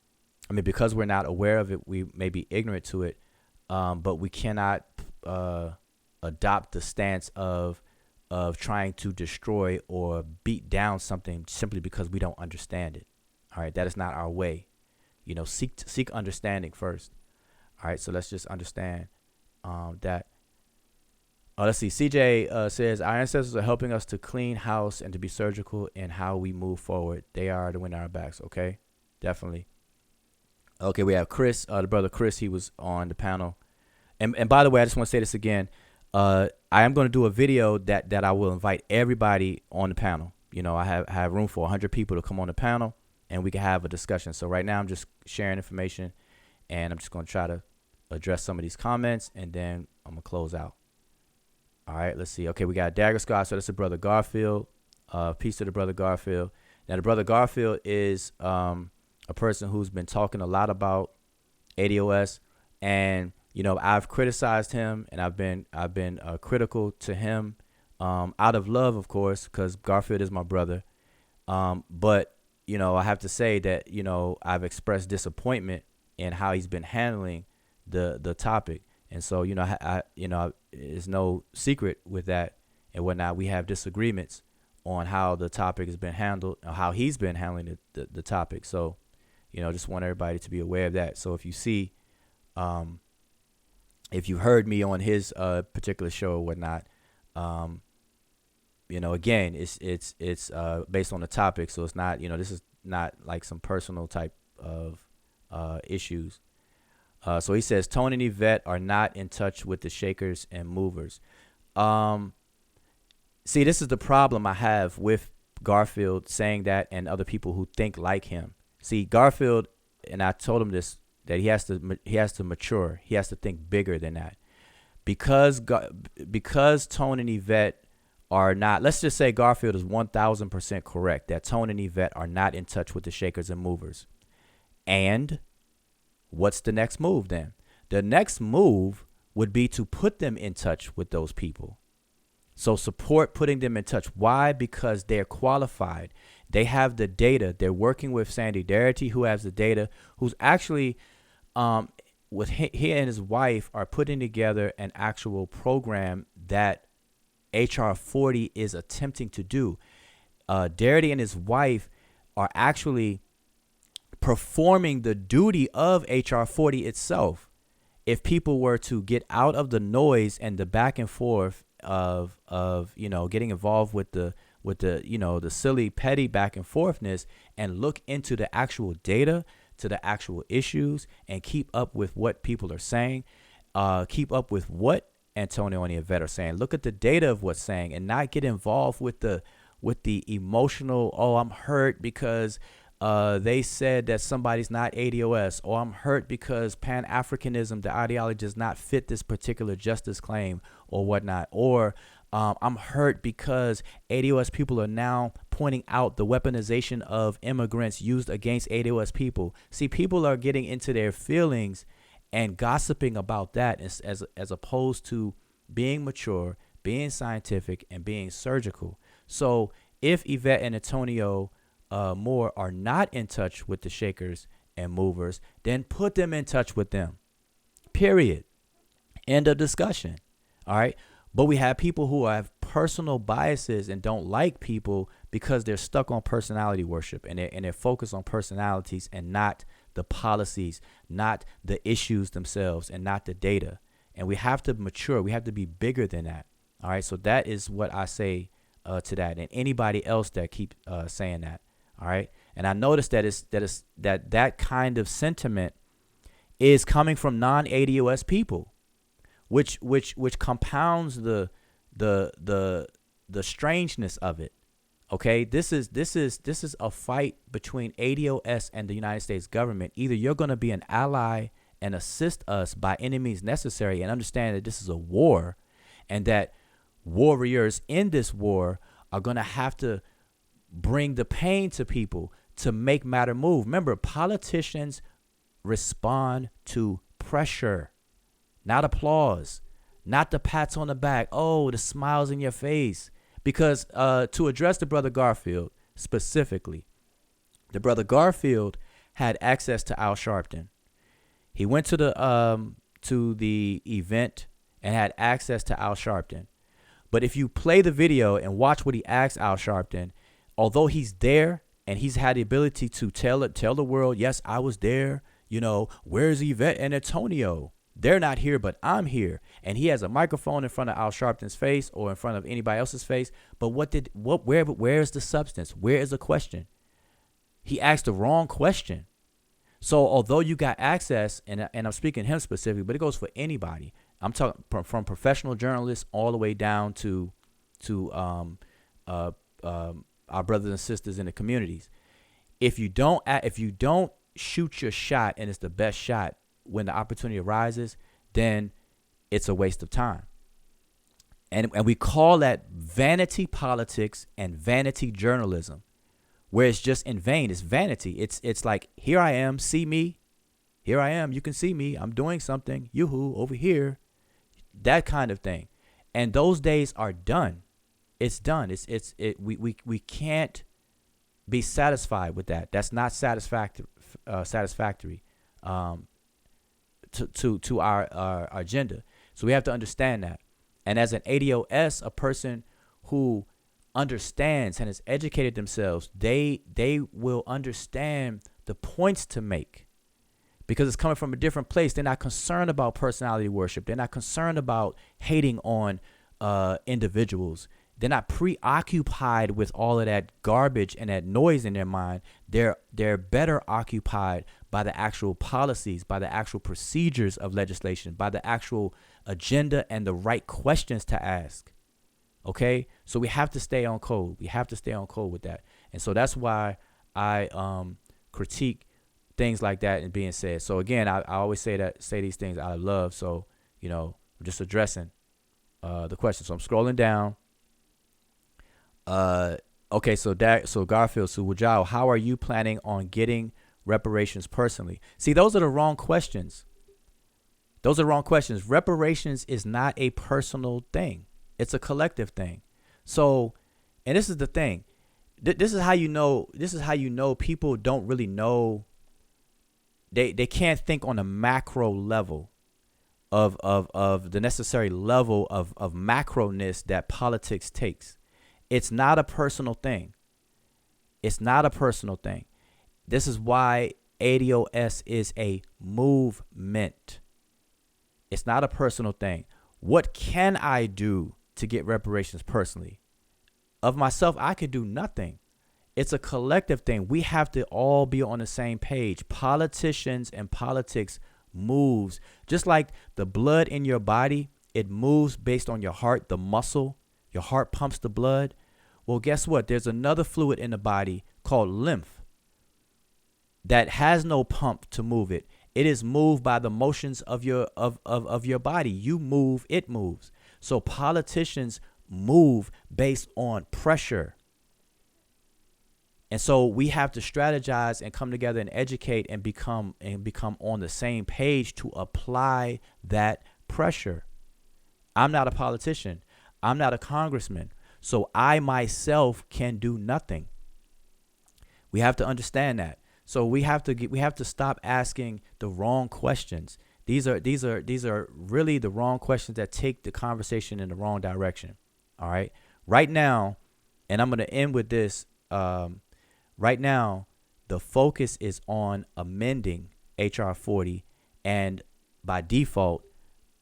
Because we're not aware of it, we may be ignorant to it, but we cannot adopt the stance of trying to destroy or beat down something simply because we don't understand it. All right, that is not our way. Seek understanding first. All right, so let's just understand that. Let's see. CJ says, our ancestors are helping us to clean house and to be surgical in how we move forward. They are the wind at our backs. Okay, definitely. Okay, we have Chris, the brother Chris. He was on the panel. And by the way, I just want to say this again. I am going to do a video that I will invite everybody on the panel. I have room for 100 people to come on the panel, and we can have a discussion. So right now I'm just sharing information, and I'm just going to try to address some of these comments, and then I'm going to close out. All right, let's see. Okay, we got Dagger Scott. So that's the brother Garfield. Peace to the brother Garfield. Now, the brother Garfield is a person who's been talking a lot about ADOS, and I've criticized him, and I've been critical to him out of love, of course, because Garfield is my brother. But I have to say that I've expressed disappointment in how he's been handling the topic, and so I it's no secret with that and whatnot. We have disagreements on how the topic has been handled, or how he's been handling the topic. So just want everybody to be aware of that. So if you see if you heard me on his particular show or whatnot, um, again, it's based on the topic, so it's not, this is not like some personal type of issues. So he says Tony and Yvette are not in touch with the shakers and movers. Um, See, this is the problem I have with Garfield saying that and other people who think like him. See, Garfield, and I told him this, that he has to mature. He has to think bigger than that. Because Tone and Yvette are not, let's just say Garfield is 1000% correct that Tone and Yvette are not in touch with the shakers and movers. And what's the next move then? The next move would be to put them in touch with those people. So support putting them in touch. Why? Because they're qualified. They have the data. They're working with Sandy Darity, who has the data, who's actually, with he and his wife are putting together an actual program that HR 40 is attempting to do. Darity and his wife are actually performing the duty of HR 40 itself. If people were to get out of the noise and the back and forth of getting involved with the the silly petty back and forthness and look into the actual data, to the actual issues, and keep up with what people are saying, keep up with what Antonio and Yvette are saying, look at the data of what's saying, and not get involved with the emotional, oh, I'm hurt because they said that somebody's not ADOS, or I'm hurt because Pan-Africanism, the ideology, does not fit this particular justice claim or whatnot, or I'm hurt because ADOS people are now pointing out the weaponization of immigrants used against ADOS people. See, people are getting into their feelings and gossiping about that as opposed to being mature, being scientific, and being surgical. So if Yvette and Antonio Moore are not in touch with the shakers and movers, then put them in touch with them. Period. End of discussion. All right. But we have people who have personal biases and don't like people because they're stuck on personality worship, and they're focused on personalities and not the policies, not the issues themselves, and not the data. And we have to mature. We have to be bigger than that. All right. So that is what I say to that, and anybody else that keep saying that. All right. And I noticed that kind of sentiment is coming from non-ADOS people, which compounds the strangeness of it. Okay, this is a fight between ADOS and the United States government. Either you're going to be an ally and assist us by any means necessary, and understand that this is a war, and that warriors in this war are going to have to bring the pain to people to make matter move. Remember, politicians respond to pressure, not applause, not the pats on the back, oh, the smiles in your face. Because to address the brother Garfield specifically, the brother Garfield had access to Al Sharpton. He went to the event and had access to Al Sharpton. But if you play the video and watch what he asked Al Sharpton, although he's there and he's had the ability to tell the world, yes, I was there, where's Yvette and Antonio? They're not here, but I'm here. And he has a microphone in front of Al Sharpton's face or in front of anybody else's face. But where is the substance? Where is the question? He asked the wrong question. So although you got access, and I'm speaking him specifically, but it goes for anybody. I'm talking from professional journalists all the way down to our brothers and sisters in the communities. If you don't shoot your shot and it's the best shot when the opportunity arises, then it's a waste of time. And we call that vanity politics and vanity journalism, where it's just in vain. It's vanity. It's like, here I am, see me. Here I am, you can see me. I'm doing something. Yoo-hoo, over here. That kind of thing. And those days are done. It's done. We can't be satisfied with that. That's not satisfactory to our agenda. So we have to understand that. And as an ADOS, a person who understands and has educated themselves, they will understand the points to make. because it's coming from a different place. They're not concerned about personality worship. They're not concerned about hating on individuals. They're not preoccupied with all of that garbage and that noise in their mind. They're better occupied by the actual policies, by the actual procedures of legislation, by the actual agenda and the right questions to ask. Okay, so we have to stay on code. We have to stay on code with that, and so that's why I critique things like that and being said. So again, I always say these things out of love. So I'm just addressing the question. So I'm scrolling down. Okay, so Garfield, so Wajao, how are you planning on getting reparations personally? See, those are the wrong questions. Those are the wrong questions. Reparations is not a personal thing. It's a collective thing. So, and this is the thing. This is how you know. This is how you know people don't really know. They can't think on a macro level of the necessary level of macroness that politics takes. It's not a personal thing. It's not a personal thing. This is why ADOS is a movement. It's not a personal thing. What can I do to get reparations personally? Of myself, I could do nothing. It's a collective thing. We have to all be on the same page. Politicians and politics moves. Just like the blood in your body, it moves based on your heart, the muscle. Your heart pumps the blood. Well, guess what? There's another fluid in the body called lymph that has no pump to move it. It is moved by the motions of your body. You move, it moves. So politicians move based on pressure. And so we have to strategize and come together and educate and become on the same page to apply that pressure. I'm not a politician. I'm not a congressman. So I myself can do nothing. We have to understand that. So we have to stop asking the wrong questions. These are really the wrong questions that take the conversation in the wrong direction. All right. Right now, and I'm going to end with this. Right now, the focus is on amending HR 40 and by default,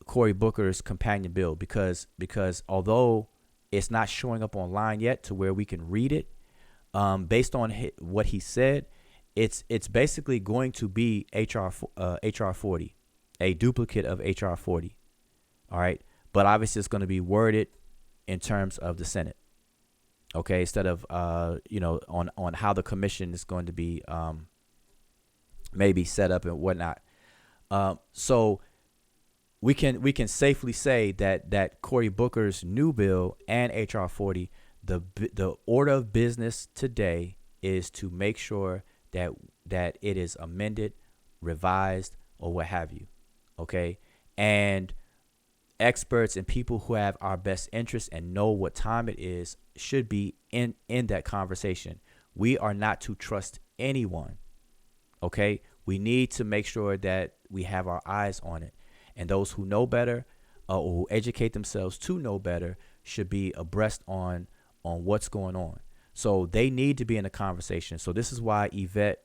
Cory Booker's companion bill, because although it's not showing up online yet to where we can read it, based on what he said, it's basically going to be HR 40, a duplicate of HR 40. All right. But obviously it's going to be worded in terms of the Senate. Okay. Instead of, on how the commission is going to be maybe set up and whatnot. So we can safely say that Cory Booker's new bill and HR 40, the order of business today is to make sure that it is amended, revised, or what have you. Okay. And experts and people who have our best interests and know what time it is should be in that conversation. We are not to trust anyone. Okay. We need to make sure that we have our eyes on it. And those who know better or who educate themselves to know better should be abreast on what's going on. So they need to be in the conversation. So this is why Yvette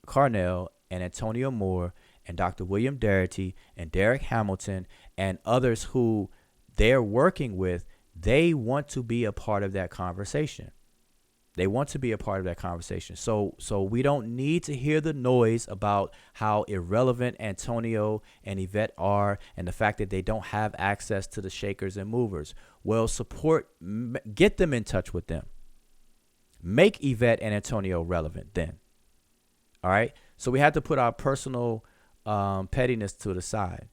Carnell and Antonio Moore and Dr. William Darity and Derek Hamilton and others who they're working with, they want to be a part of that conversation. They want to be a part of that conversation. So we don't need to hear the noise about how irrelevant Antonio and Yvette are and the fact that they don't have access to the shakers and movers. Well, get them in touch with them. Make Yvette and Antonio relevant then. All right. So we have to put our personal pettiness to the side.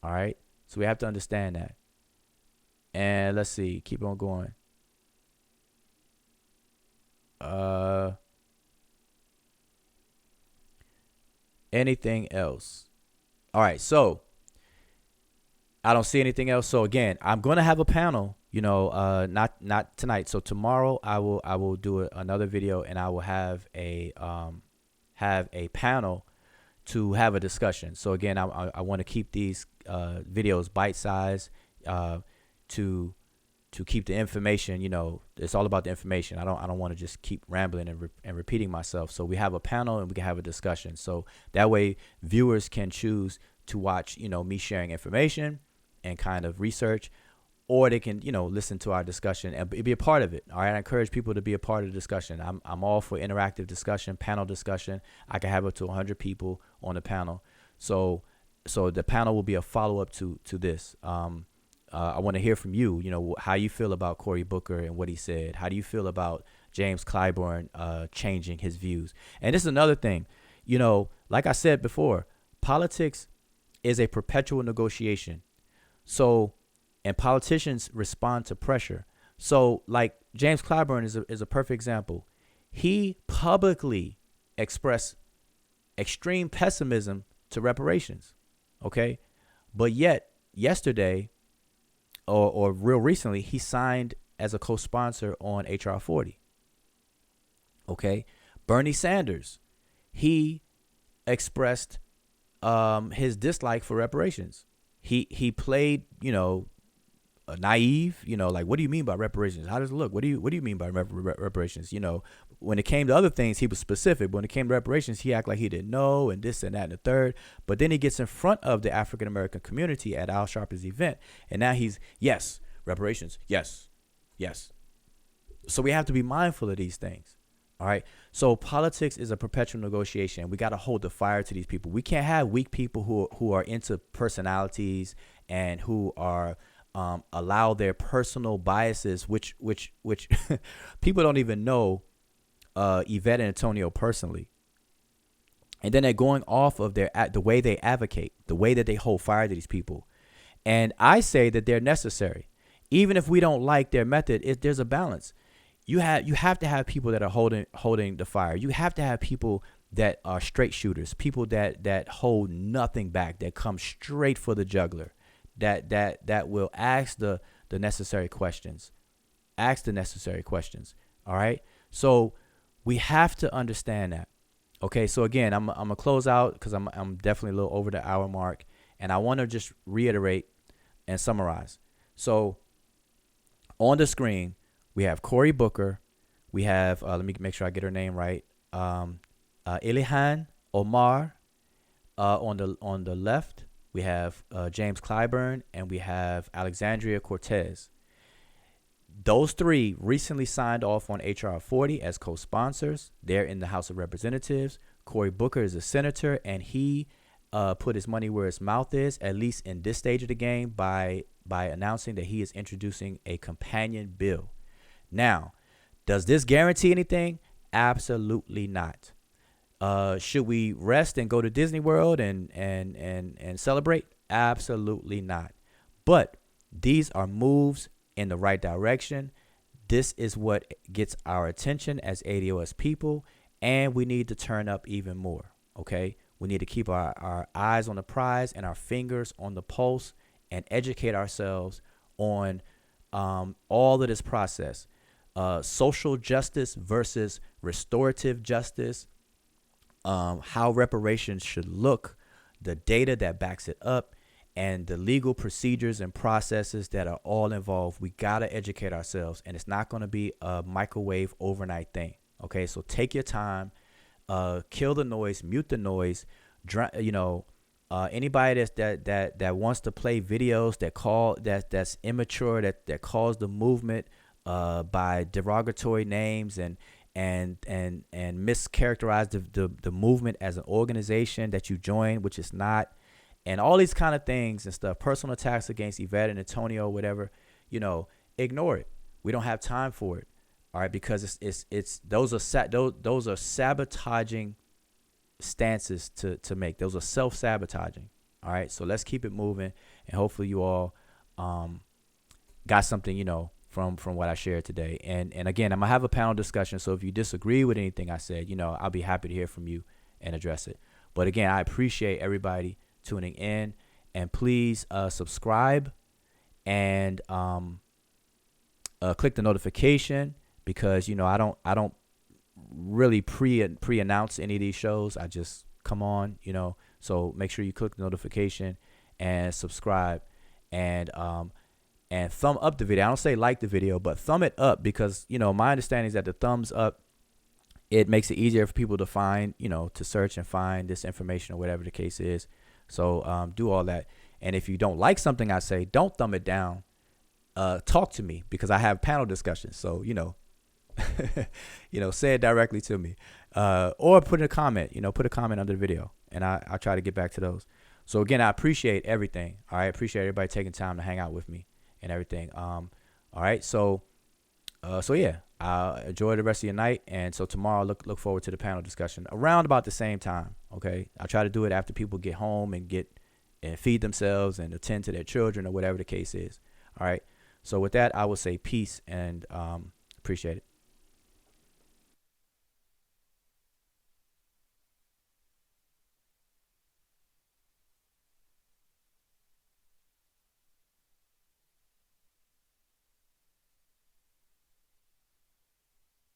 All right. So we have to understand that. And let's see. Keep on going. Anything else? All right. So I don't see anything else. So again, I'm going to have a panel, not tonight. So tomorrow I will do another video and I will have a panel to have a discussion. So again, I want to keep these videos bite-sized to to keep the information, it's all about the information. I don't want to just keep rambling and repeating myself. So we have a panel and we can have a discussion. So that way viewers can choose to watch, me sharing information and kind of research, or they can, listen to our discussion and be a part of it. All right. I encourage people to be a part of the discussion. I'm all for interactive discussion, panel discussion. I can have up to 100 people on the panel. So the panel will be a follow-up to this. I want to hear from you, how you feel about Cory Booker and what he said. How do you feel about James Clyburn changing his views? And this is another thing, like I said before, politics is a perpetual negotiation. So, and politicians respond to pressure. So like James Clyburn is a perfect example. He publicly expressed extreme pessimism to reparations. Okay. But yet yesterday or real recently, he signed as a co-sponsor on HR 40. Okay. Bernie Sanders, he expressed his dislike for reparations. He played, naive, like, what do you mean by reparations? How does it look? What do you mean by reparations? When it came to other things, he was specific. But when it came to reparations, he acted like he didn't know and this and that and the third. But then he gets in front of the African-American community at Al Sharpton's event. And now he's, yes, reparations. Yes. Yes. So we have to be mindful of these things. All right. So politics is a perpetual negotiation. We got to hold the fire to these people. We can't have weak people who are into personalities and who are allow their personal biases, which people don't even know Yvette and Antonio personally. And then they're going off of the way they advocate, the way that they hold fire to these people. And I say that they're necessary. Even if we don't like their method, there's a balance. You have to have people that are holding the fire. You have to have people that are straight shooters, people that hold nothing back, that come straight for the jugular, that will ask the necessary questions. Ask the necessary questions. All right. So we have to understand that. Okay. So again, I'm gonna close out because I'm definitely a little over the hour mark, and I want to just reiterate and summarize. So on the screen, we have Cory Booker. We have, let me make sure I get her name right. Ilhan Omar. On the left, we have James Clyburn, and we have Alexandria Cortez. Those three recently signed off on HR 40 as co-sponsors. They're in the House of Representatives. Cory Booker is a senator, and he put his money where his mouth is, at least in this stage of the game, by announcing that he is introducing a companion bill. Now, does this guarantee anything? Absolutely not. Should we rest and go to Disney World and celebrate? Absolutely not. But these are moves in the right direction. This is what gets our attention as ADOS people, and we need to turn up even more. Okay, we need to keep our eyes on the prize and our fingers on the pulse and educate ourselves on all of this process. Social justice versus restorative justice, how reparations should look, the data that backs it up, and the legal procedures and processes that are all involved. We got to educate ourselves, and it's not going to be a microwave overnight thing. Okay, so take your time, kill the noise, mute the noise. Anybody that wants to play videos that's immature, that calls the movement by derogatory names and mischaracterize the movement as an organization that you join, which is not, and all these kind of things and stuff, personal attacks against Yvette and Antonio, whatever, ignore it. We don't have time for it. All right, because it's those are sabotaging stances to make. Those are self-sabotaging. All right, so let's keep it moving, and hopefully you all got something from what I shared today. And again, I'm gonna have a panel discussion, so if you disagree with anything I said, I'll be happy to hear from you and address it. But again, I appreciate everybody tuning in, and please subscribe and click the notification, because I don't really pre-announce any of these shows. I just come on, so make sure you click the notification and subscribe. And and thumb up the video. I don't say like the video, but thumb it up, because, my understanding is that the thumbs up, it makes it easier for people to find, to search and find this information or whatever the case is. So do all that. And if you don't like something I say, don't thumb it down. Talk to me, because I have panel discussions. So, say it directly to me, or put in a comment, put a comment under the video, and I'll try to get back to those. So again, I appreciate everything. All right. Appreciate everybody taking time to hang out with me and everything. All right. So yeah, enjoy the rest of your night. And so tomorrow, look forward to the panel discussion around about the same time. Okay. I'll try to do it after people get home and feed themselves and attend to their children or whatever the case is. All right. So with that, I will say peace and appreciate it.